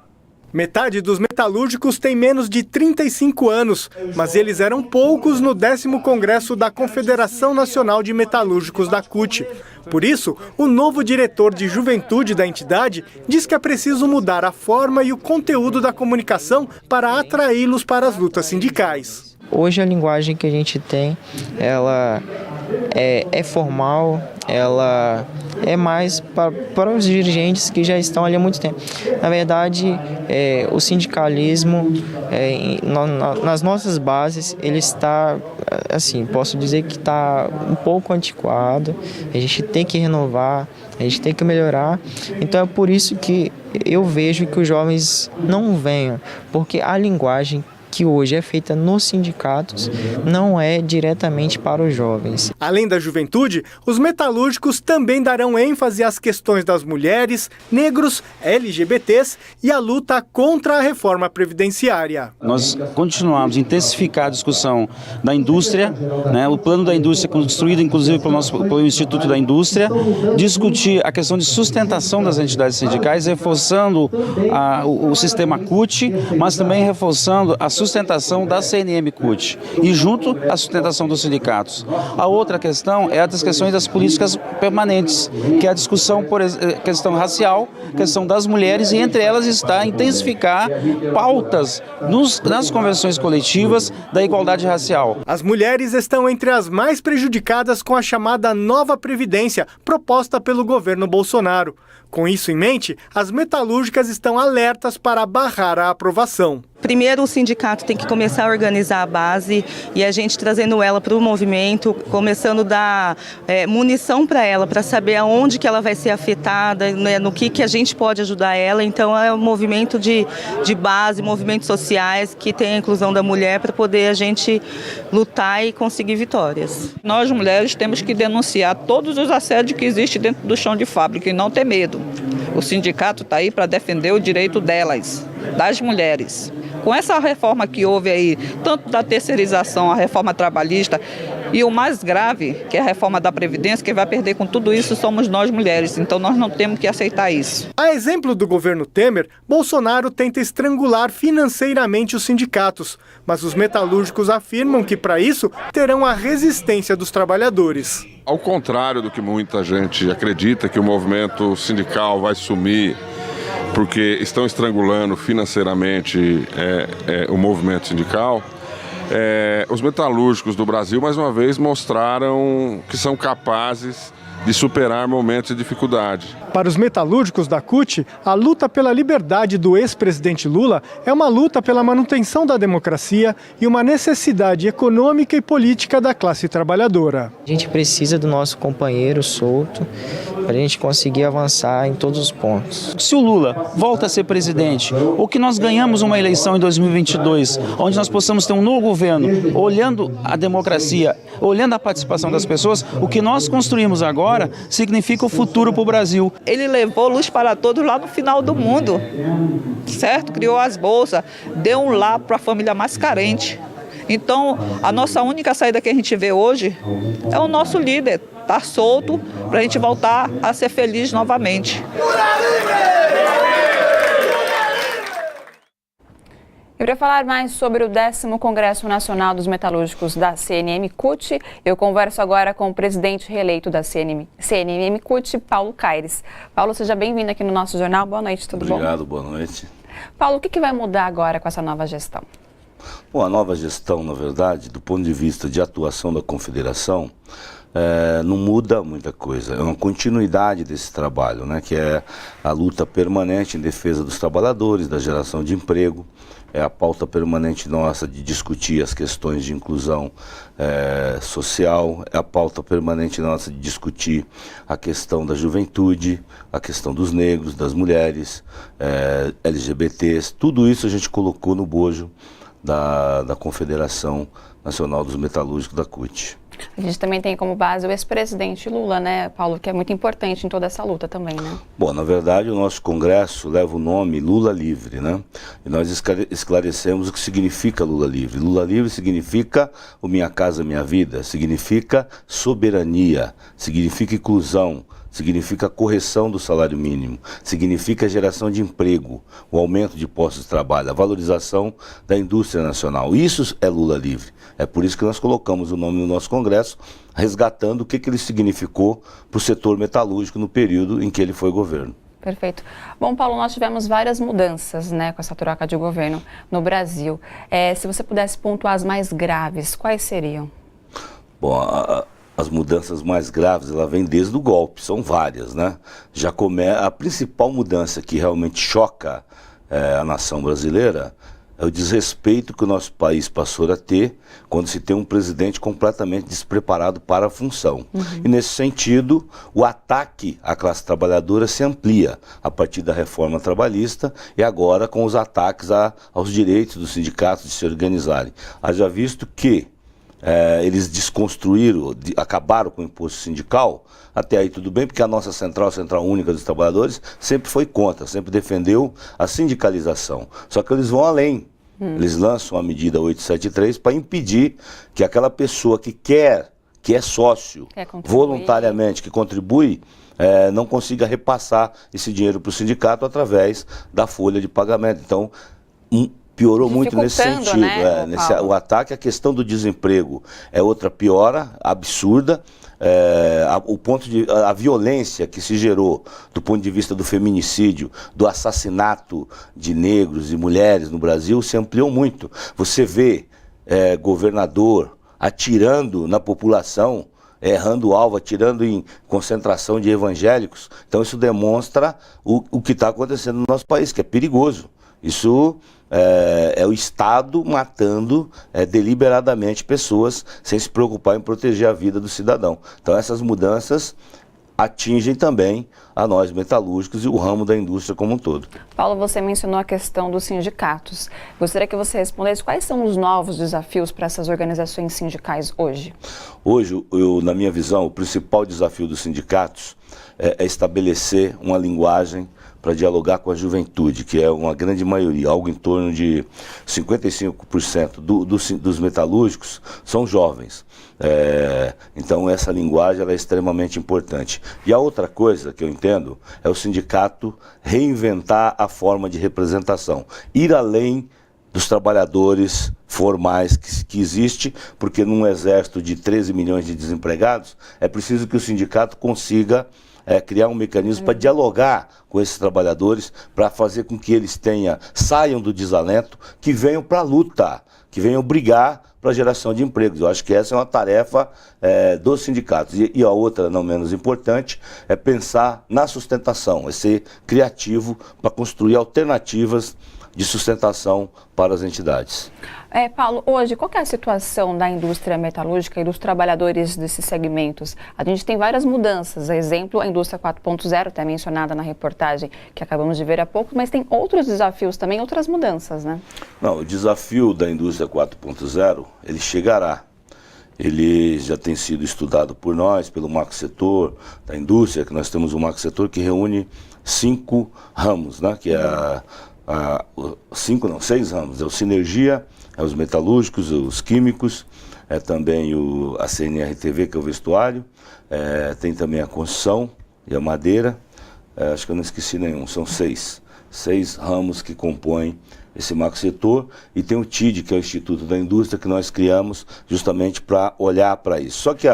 Metade dos metalúrgicos tem menos de 35 anos, mas eles eram poucos no 10º Congresso da Confederação Nacional de Metalúrgicos da CUT. Por isso, o novo diretor de juventude da entidade diz que é preciso mudar a forma e o conteúdo da comunicação para atraí-los para as lutas sindicais. Hoje a linguagem que a gente tem, ela é formal, ela é mais para os dirigentes que já estão ali há muito tempo. Na verdade, o sindicalismo, nas nossas bases, ele está, assim, posso dizer que está um pouco antiquado. A gente tem que renovar, a gente tem que melhorar. Então é por isso que eu vejo que os jovens não venham, porque a linguagem que hoje é feita nos sindicatos não é diretamente para os jovens. Além da juventude, os metalúrgicos também darão ênfase às questões das mulheres, negros, LGBTs e a luta contra a reforma previdenciária. Nós continuamos a intensificar a discussão da indústria, né, o plano da indústria construído inclusive pelo Instituto da Indústria, discutir a questão de sustentação das entidades sindicais, reforçando o sistema CUT, mas também reforçando a sustentação da CNM-CUT e junto à sustentação dos sindicatos. A outra questão é as questões das políticas permanentes, que é a discussão por questão racial, questão das mulheres, e entre elas está intensificar pautas nas convenções coletivas da igualdade racial. As mulheres estão entre as mais prejudicadas com a chamada nova Previdência, proposta pelo governo Bolsonaro. Com isso em mente, as metalúrgicas estão alertas para barrar a aprovação. Primeiro, o sindicato tem que começar a organizar a base e a gente trazendo ela para o movimento, começando a dar munição para ela, para saber aonde que ela vai ser afetada, né, no que a gente pode ajudar ela. Então, é um movimento de base, movimentos sociais que tem a inclusão da mulher para poder a gente lutar e conseguir vitórias. Nós, mulheres, temos que denunciar todos os assédios que existem dentro do chão de fábrica e não ter medo. O sindicato está aí para defender o direito delas, das mulheres. Com essa reforma que houve aí, tanto da terceirização, a reforma trabalhista, e o mais grave, que é a reforma da Previdência, que vai perder com tudo isso, somos nós mulheres. Então nós não temos que aceitar isso. A exemplo do governo Temer, Bolsonaro tenta estrangular financeiramente os sindicatos, mas os metalúrgicos afirmam que, para isso, terão a resistência dos trabalhadores. Ao contrário do que muita gente acredita, que o movimento sindical vai sumir porque estão estrangulando financeiramente o movimento sindical, os metalúrgicos do Brasil, mais uma vez, mostraram que são capazes de superar momentos de dificuldade. Para os metalúrgicos da CUT, a luta pela liberdade do ex-presidente Lula é uma luta pela manutenção da democracia e uma necessidade econômica e política da classe trabalhadora. A gente precisa do nosso companheiro solto para a gente conseguir avançar em todos os pontos. Se o Lula volta a ser presidente, ou que nós ganhamos uma eleição em 2022, onde nós possamos ter um novo governo, olhando a democracia, olhando a participação das pessoas, o que nós construímos agora significa o futuro para o Brasil. Ele levou luz para todos lá no final do mundo, certo? Criou as bolsas, deu um lar para a família mais carente. Então, a nossa única saída que a gente vê hoje é o nosso líder estar solto para a gente voltar a ser feliz novamente. E para falar mais sobre o 10º Congresso Nacional dos Metalúrgicos da CNM-CUT, eu converso agora com o presidente reeleito da CNM-CUT, Paulo Caires. Paulo, seja bem-vindo aqui no nosso jornal. Boa noite, tudo bom? Obrigado, boa noite. Paulo, o que vai mudar agora com essa nova gestão? Bom, a nova gestão, na verdade, do ponto de vista de atuação da Confederação, não muda muita coisa. É uma continuidade desse trabalho, né, que é a luta permanente em defesa dos trabalhadores, da geração de emprego. É a pauta permanente nossa de discutir as questões de inclusão social, é a pauta permanente nossa de discutir a questão da juventude, a questão dos negros, das mulheres, LGBTs. Tudo isso a gente colocou no bojo da Confederação Nacional dos Metalúrgicos da CUT. A gente também tem como base o ex-presidente Lula, né, Paulo, que é muito importante em toda essa luta também, né? Bom, na verdade o nosso congresso leva o nome Lula Livre, né? E nós esclarecemos o que significa Lula Livre. Lula Livre significa o Minha Casa Minha Vida, significa soberania, significa inclusão, significa correção do salário mínimo, significa geração de emprego, o aumento de postos de trabalho, a valorização da indústria nacional. Isso é Lula Livre. É por isso que nós colocamos o nome no nosso congresso, resgatando o que ele significou para o setor metalúrgico no período em que ele foi governo. Perfeito. Bom, Paulo, nós tivemos várias mudanças, né, com essa troca de governo no Brasil. Se você pudesse pontuar as mais graves, quais seriam? Bom, as mudanças mais graves, ela vem desde o golpe, são várias, né? A principal mudança que realmente choca a nação brasileira é o desrespeito que o nosso país passou a ter quando se tem um presidente completamente despreparado para a função. E nesse sentido, o ataque à classe trabalhadora se amplia a partir da reforma trabalhista e agora com os ataques aos direitos dos sindicatos de se organizarem. Haja visto que eles desconstruíram, acabaram com o imposto sindical, até aí tudo bem, porque a nossa Central Única dos Trabalhadores sempre foi contra, sempre defendeu a sindicalização. Só que eles vão além. Eles lançam a medida 873 para impedir que aquela pessoa que é sócio, voluntariamente, que contribui, não consiga repassar esse dinheiro para o sindicato através da folha de pagamento. Então, piorou muito nesse sentido, né, o ataque à questão do desemprego é outra piora absurda, a violência que se gerou do ponto de vista do feminicídio, do assassinato de negros e mulheres no Brasil se ampliou muito. Você vê governador atirando na população, errando o alvo, atirando em concentração de evangélicos. Então isso demonstra o que está acontecendo no nosso país, que é perigoso. Isso é o Estado matando deliberadamente pessoas sem se preocupar em proteger a vida do cidadão. Então essas mudanças atingem também a nós metalúrgicos e o ramo da indústria como um todo. Paulo, você mencionou a questão dos sindicatos. Gostaria que você respondesse quais são os novos desafios para essas organizações sindicais hoje? Hoje, na minha visão, o principal desafio dos sindicatos é estabelecer uma linguagem para dialogar com a juventude, que é uma grande maioria, algo em torno de 55% dos metalúrgicos são jovens. Então essa linguagem ela é extremamente importante. E a outra coisa que eu entendo é o sindicato reinventar a forma de representação, ir além dos trabalhadores formais que existe, porque num exército de 13 milhões de desempregados, é preciso que o sindicato consiga criar um mecanismo para dialogar com esses trabalhadores, para fazer com que eles saiam do desalento, que venham para a luta, que venham brigar para a geração de empregos. Eu acho que essa é uma tarefa dos sindicatos. E a outra, não menos importante, é pensar na sustentação, é ser criativo para construir alternativas de sustentação para as entidades. Paulo, hoje, qual que é a situação da indústria metalúrgica e dos trabalhadores desses segmentos? A gente tem várias mudanças, exemplo, a indústria 4.0, até mencionada na reportagem que acabamos de ver há pouco, mas tem outros desafios também, outras mudanças, né? Não, o desafio da indústria 4.0, ele chegará. Ele já tem sido estudado por nós, pelo macro setor da indústria, que nós temos um macro setor que reúne 5 ramos, né? Que é 6 ramos, é o Sinergia, é os metalúrgicos, os químicos, é também a CNRTV, que é o vestuário, tem também a construção e a madeira, acho que eu não esqueci nenhum, são 6 ramos que compõem esse macro setor, e tem o TID, que é o Instituto da Indústria, que nós criamos justamente para olhar para isso. Só que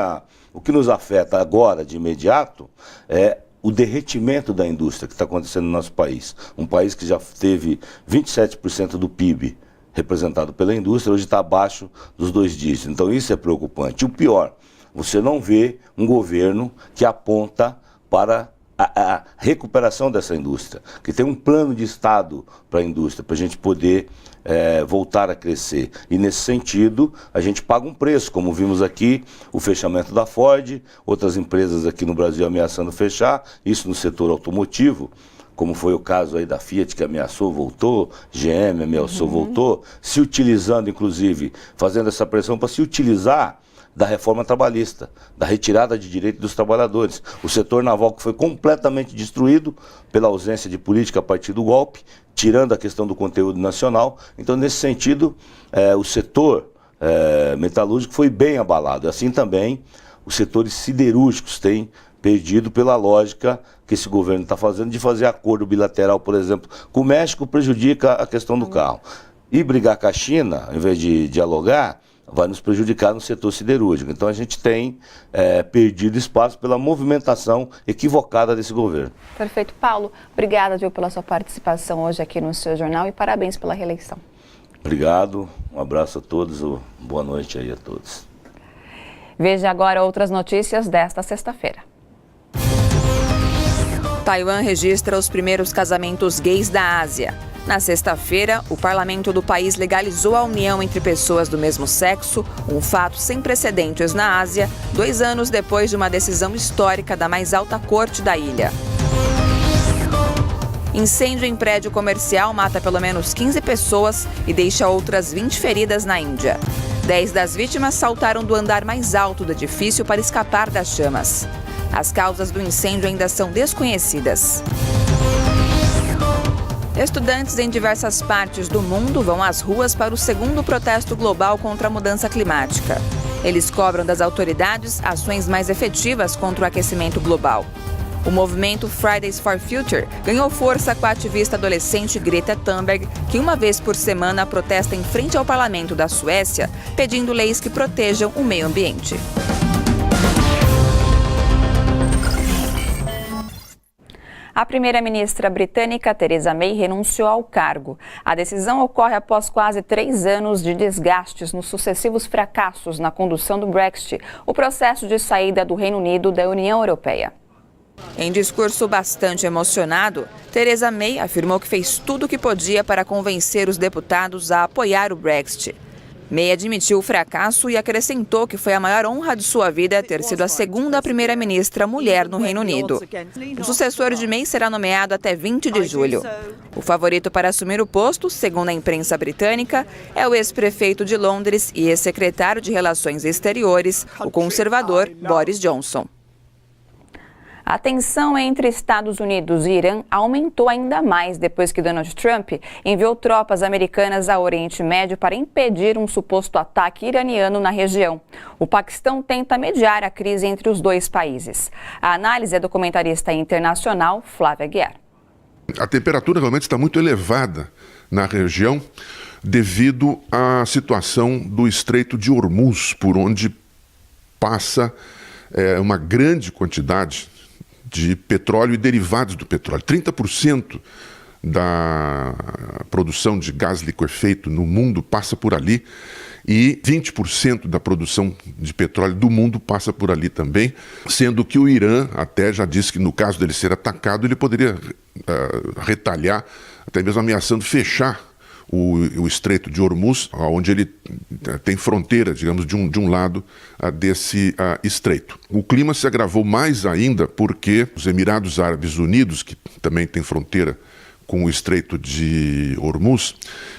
o que nos afeta agora, de imediato, é o derretimento da indústria que está acontecendo no nosso país. Um país que já teve 27% do PIB representado pela indústria, hoje está abaixo dos 2 dígitos. Então isso é preocupante. E o pior, você não vê um governo que aponta para a recuperação dessa indústria, que tem um plano de Estado para a indústria, para a gente poder voltar a crescer. E nesse sentido, a gente paga um preço, como vimos aqui, o fechamento da Ford, outras empresas aqui no Brasil ameaçando fechar, isso no setor automotivo, como foi o caso aí da Fiat, que ameaçou, voltou, GM ameaçou, voltou, se utilizando, inclusive, fazendo essa pressão para se utilizar da reforma trabalhista, da retirada de direitos dos trabalhadores. O setor naval que foi completamente destruído pela ausência de política a partir do golpe, tirando a questão do conteúdo nacional. Então, nesse sentido, o setor metalúrgico foi bem abalado. Assim também, os setores siderúrgicos têm perdido pela lógica que esse governo está fazendo de fazer acordo bilateral, por exemplo, com o México, prejudica a questão do carro. E brigar com a China, ao invés de dialogar, vai nos prejudicar no setor siderúrgico. Então a gente tem perdido espaço pela movimentação equivocada desse governo. Perfeito. Paulo, obrigada, pela sua participação hoje aqui no seu jornal e parabéns pela reeleição. Obrigado, um abraço a todos, boa noite aí a todos. Veja agora outras notícias desta sexta-feira. Taiwan registra os primeiros casamentos gays da Ásia. Na sexta-feira, o parlamento do país legalizou a união entre pessoas do mesmo sexo, um fato sem precedentes na Ásia, 2 anos depois de uma decisão histórica da mais alta corte da ilha. Incêndio em prédio comercial mata pelo menos 15 pessoas e deixa outras 20 feridas na Índia. 10 das vítimas saltaram do andar mais alto do edifício para escapar das chamas. As causas do incêndio ainda são desconhecidas. Estudantes em diversas partes do mundo vão às ruas para o 2º protesto global contra a mudança climática. Eles cobram das autoridades ações mais efetivas contra o aquecimento global. O movimento Fridays for Future ganhou força com a ativista adolescente Greta Thunberg, que uma vez por semana protesta em frente ao parlamento da Suécia, pedindo leis que protejam o meio ambiente. A primeira-ministra britânica Theresa May renunciou ao cargo. A decisão ocorre após quase 3 anos de desgastes nos sucessivos fracassos na condução do Brexit, o processo de saída do Reino Unido da União Europeia. Em discurso bastante emocionado, Theresa May afirmou que fez tudo o que podia para convencer os deputados a apoiar o Brexit. May admitiu o fracasso e acrescentou que foi a maior honra de sua vida ter sido a 2ª primeira-ministra mulher no Reino Unido. O sucessor de May será nomeado até 20 de julho. O favorito para assumir o posto, segundo a imprensa britânica, é o ex-prefeito de Londres e ex-secretário de Relações Exteriores, o conservador Boris Johnson. A tensão entre Estados Unidos e Irã aumentou ainda mais depois que Donald Trump enviou tropas americanas ao Oriente Médio para impedir um suposto ataque iraniano na região. O Paquistão tenta mediar a crise entre os 2 países. A análise é do comentarista internacional Flávia Guiar. A temperatura realmente está muito elevada na região devido à situação do Estreito de Hormuz, por onde passa uma grande quantidade de petróleo e derivados do petróleo. 30% da produção de gás liquefeito no mundo passa por ali e 20% da produção de petróleo do mundo passa por ali também, sendo que o Irã até já disse que no caso dele ser atacado, ele poderia retalhar, até mesmo ameaçando fechar o Estreito de Hormuz, onde ele tem fronteira, digamos, de um lado desse estreito. O clima se agravou mais ainda porque os Emirados Árabes Unidos, que também tem fronteira com o Estreito de Hormuz,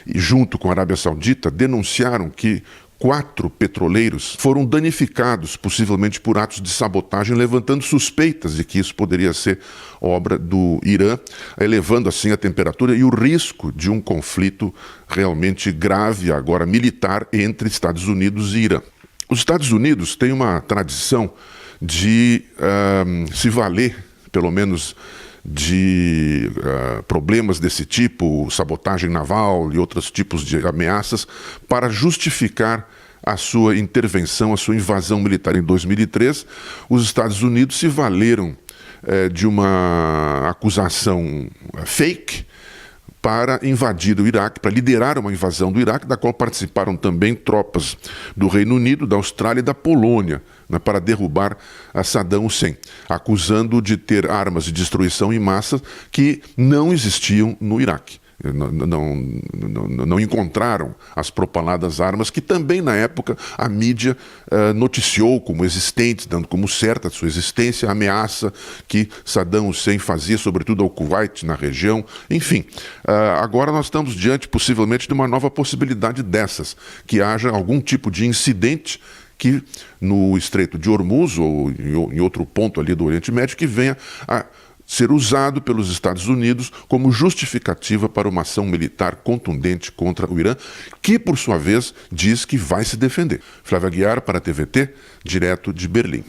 e junto com a Arábia Saudita, denunciaram que 4 petroleiros foram danificados, possivelmente por atos de sabotagem, levantando suspeitas de que isso poderia ser obra do Irã, elevando assim a temperatura e o risco de um conflito realmente grave, agora militar, entre Estados Unidos e Irã. Os Estados Unidos têm uma tradição de se valer, pelo menos, de problemas desse tipo, sabotagem naval e outros tipos de ameaças, para justificar a sua intervenção, a sua invasão militar. Em 2003, os Estados Unidos se valeram de uma acusação fake para invadir o Iraque, para liderar uma invasão do Iraque, da qual participaram também tropas do Reino Unido, da Austrália e da Polônia, né, para derrubar a Saddam Hussein, acusando de ter armas de destruição em massa que não existiam no Iraque. Não encontraram as propaladas armas que também na época a mídia noticiou como existentes, dando como certa a sua existência, a ameaça que Saddam Hussein fazia, sobretudo ao Kuwait, na região. Enfim, agora nós estamos diante possivelmente de uma nova possibilidade dessas, que haja algum tipo de incidente que no Estreito de Hormuz ou em outro ponto ali do Oriente Médio que venha a ser usado pelos Estados Unidos como justificativa para uma ação militar contundente contra o Irã, que, por sua vez, diz que vai se defender. Flávia Aguiar, para a TVT, direto de Berlim.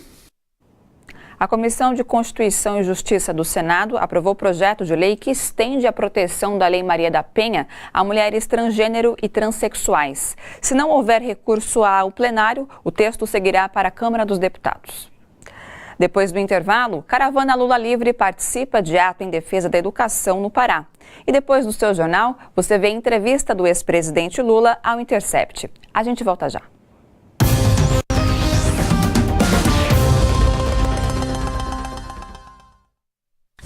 A Comissão de Constituição e Justiça do Senado aprovou o projeto de lei que estende a proteção da Lei Maria da Penha a mulheres transgênero e transexuais. Se não houver recurso ao plenário, o texto seguirá para a Câmara dos Deputados. Depois do intervalo, Caravana Lula Livre participa de ato em defesa da educação no Pará. E depois do seu jornal, você vê a entrevista do ex-presidente Lula ao Intercept. A gente volta já.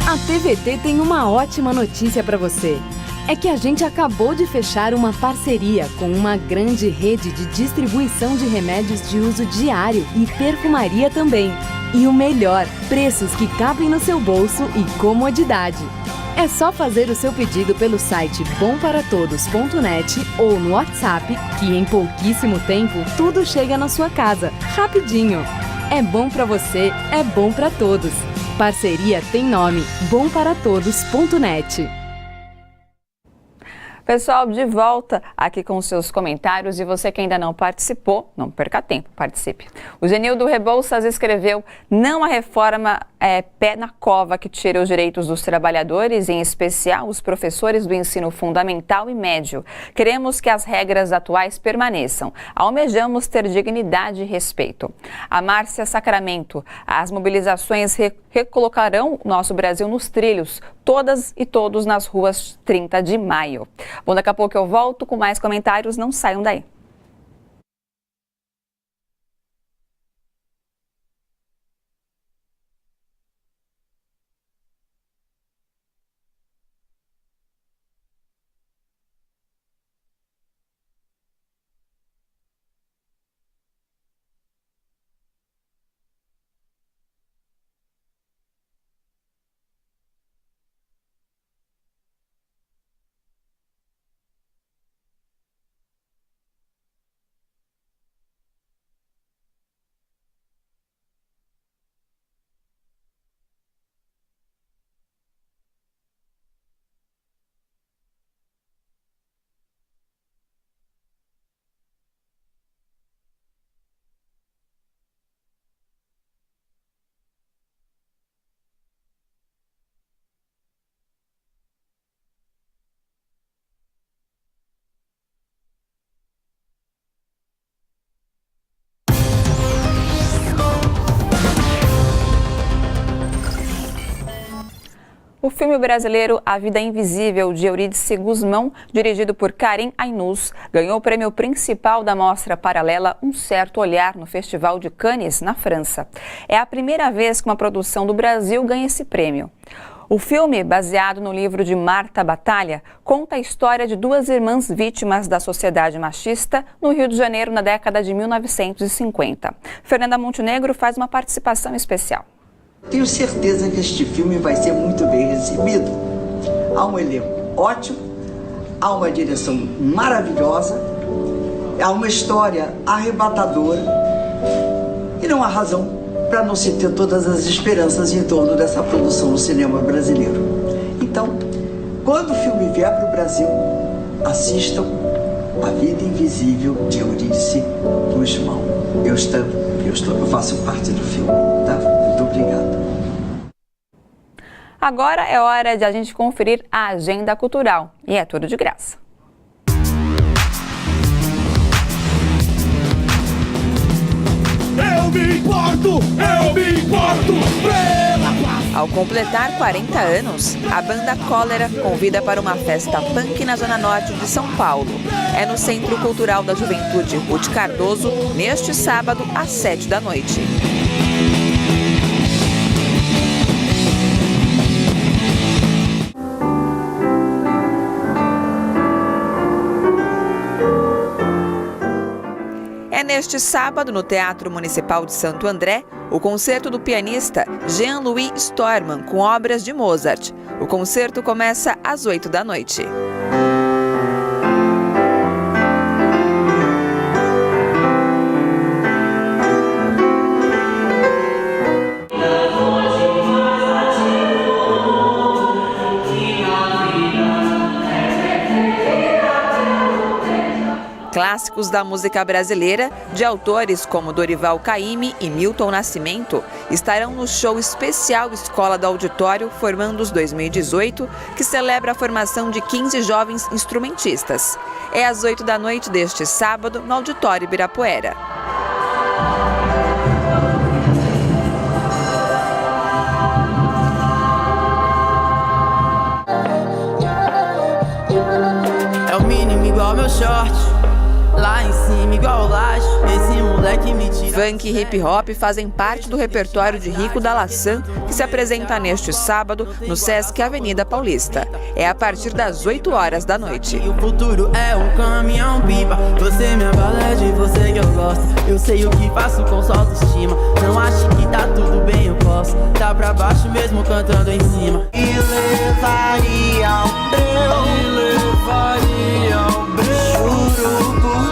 A TVT tem uma ótima notícia para você. É que a gente acabou de fechar uma parceria com uma grande rede de distribuição de remédios de uso diário e perfumaria também. E o melhor, preços que cabem no seu bolso e comodidade. É só fazer o seu pedido pelo site bomparatodos.net ou no WhatsApp, que em pouquíssimo tempo tudo chega na sua casa, rapidinho. É bom para você, é bom para todos. Parceria tem nome, bomparatodos.net. Pessoal, de volta aqui com os seus comentários, e você que ainda não participou, não perca tempo, participe. O Genildo Rebouças escreveu: não a reforma é pé na cova que tira os direitos dos trabalhadores, em especial os professores do ensino fundamental e médio. Queremos que as regras atuais permaneçam. Almejamos ter dignidade e respeito. A Márcia Sacramento: as mobilizações recolocarão o nosso Brasil nos trilhos, todas e todos nas ruas 30 de maio. Bom, daqui a pouco eu volto com mais comentários, não saiam daí. O filme brasileiro A Vida Invisível, de Eurídice Guzmão, dirigido por Karim Ainuz, ganhou o prêmio principal da mostra paralela Um Certo Olhar no Festival de Cannes, na França. É a primeira vez que uma produção do Brasil ganha esse prêmio. O filme, baseado no livro de Marta Batalha, conta a história de duas irmãs vítimas da sociedade machista no Rio de Janeiro na década de 1950. Fernanda Montenegro faz uma participação especial. Tenho certeza que este filme vai ser muito bem recebido. Há um elenco ótimo, há uma direção maravilhosa, há uma história arrebatadora e não há razão para não se ter todas as esperanças em torno dessa produção no cinema brasileiro. Então, quando o filme vier para o Brasil, assistam A Vida Invisível, de Eurídice Guzmão. Eu faço parte do filme, tá? Muito obrigada. Agora é hora de a gente conferir a agenda cultural. E é tudo de graça. Eu me importo pela paz. Ao Ao completar 40 anos, a banda Cólera convida para uma festa punk na Zona Norte de São Paulo. É no Centro Cultural da Juventude Ruth Cardoso, neste sábado, às 19h. É neste sábado, no Teatro Municipal de Santo André, o concerto do pianista Jean-Louis Storman com obras de Mozart. O concerto começa às 20h. Clássicos da música brasileira, de autores como Dorival Caymmi e Milton Nascimento, estarão no show especial Escola do Auditório Formandos 2018, que celebra a formação de 15 jovens instrumentistas. É às 20h deste sábado, no Auditório Ibirapuera. É o mínimo igual meu short. Lá em cima igual laje, esse moleque me tira. Funk e hip hop fazem parte do repertório de Rico da Laçã, que se apresenta neste sábado no Sesc Avenida Paulista. É a partir das 20h. O futuro é um caminhão pipa. Você me abala, é de você que eu gosto. Eu sei o que faço com sua autoestima. Não acho que tá tudo bem, eu posso tá pra baixo mesmo cantando em cima. E levaria ao breu, juro por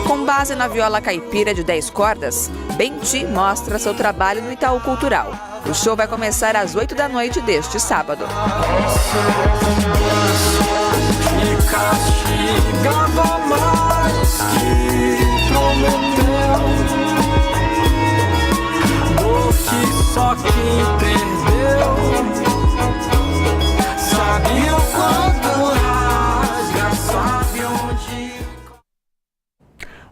com base na viola caipira de 10 cordas, Benti mostra seu trabalho no Itaú Cultural. O show vai começar às 20h deste sábado. Só quem perdeu sabe o quanto rasga, sabe onde.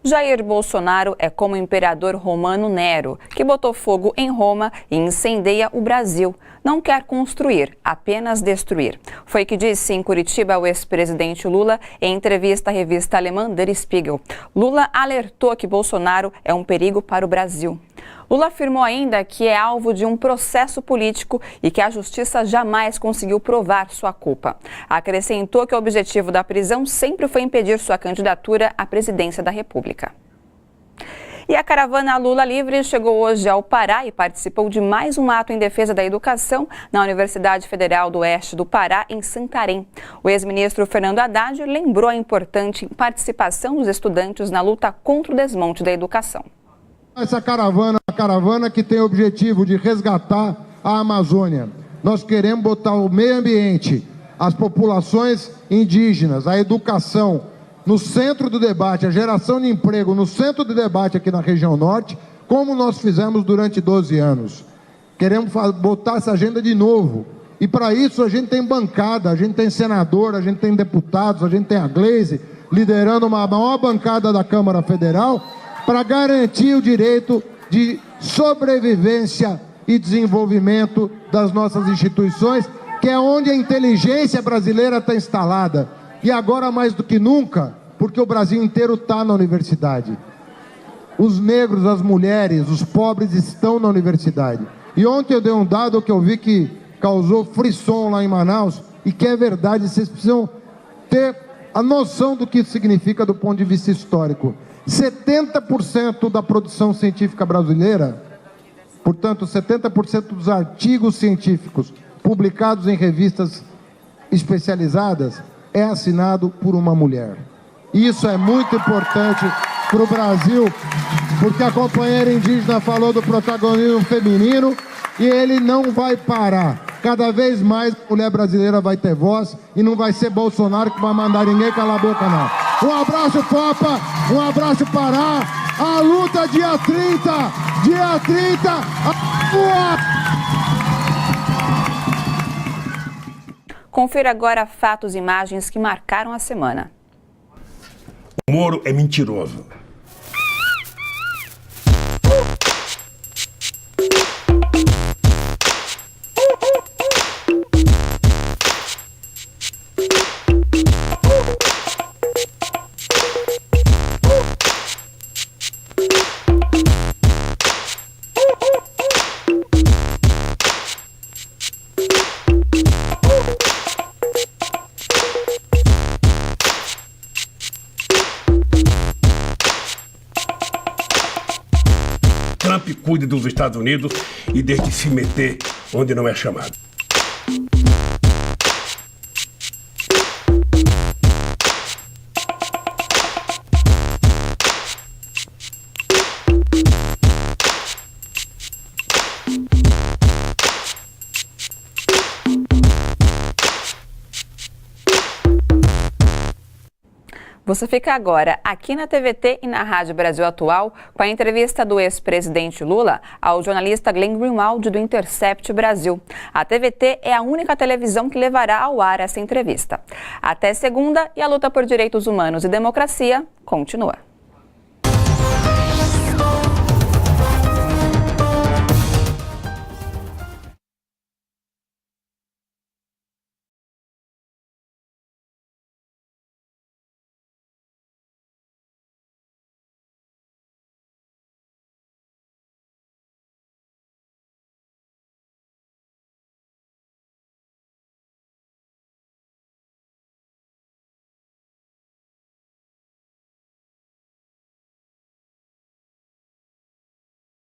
Jair Bolsonaro é como o imperador romano Nero, que botou fogo em Roma e incendeia o Brasil. Não quer construir, apenas destruir. Foi o que disse em Curitiba o ex-presidente Lula em entrevista à revista alemã Der Spiegel. Lula alertou que Bolsonaro é um perigo para o Brasil. Lula afirmou ainda que é alvo de um processo político e que a justiça jamais conseguiu provar sua culpa. Acrescentou que o objetivo da prisão sempre foi impedir sua candidatura à presidência da República. E a caravana Lula Livre chegou hoje ao Pará e participou de mais um ato em defesa da educação na Universidade Federal do Oeste do Pará, em Santarém. O ex-ministro Fernando Haddad lembrou a importante participação dos estudantes na luta contra o desmonte da educação. Essa caravana é uma caravana que tem o objetivo de resgatar a Amazônia. Nós queremos botar o meio ambiente, as populações indígenas, a educação no centro do debate, a geração de emprego no centro do debate aqui na região norte, como nós fizemos durante 12 anos. Queremos botar essa agenda de novo. E para isso a gente tem bancada, a gente tem senador, a gente tem deputados, a gente tem a Gleisi liderando uma maior bancada da Câmara Federal para garantir o direito de sobrevivência e desenvolvimento das nossas instituições, que é onde a inteligência brasileira está instalada. E agora mais do que nunca, porque o Brasil inteiro está na universidade. Os negros, as mulheres, os pobres estão na universidade. E ontem eu dei um dado que eu vi que causou frisson lá em Manaus, e que é verdade, vocês precisam ter a noção do que isso significa do ponto de vista histórico. 70% da produção científica brasileira, portanto 70% dos artigos científicos publicados em revistas especializadas, é assinado por uma mulher. Isso é muito importante para o Brasil, porque a companheira indígena falou do protagonismo feminino e ele não vai parar. Cada vez mais a mulher brasileira vai ter voz e não vai ser Bolsonaro que vai mandar ninguém calar a boca, não. Um abraço, Papa, um abraço, Pará. A luta dia 30, Confira agora fatos e imagens que marcaram a semana. O Moro é mentiroso. Trump cuide dos Estados Unidos e deixe de se meter onde não é chamado. Você fica agora aqui na TVT e na Rádio Brasil Atual com a entrevista do ex-presidente Lula ao jornalista Glenn Greenwald do Intercept Brasil. A TVT é a única televisão que levará ao ar essa entrevista. Até segunda e a luta por direitos humanos e democracia continua.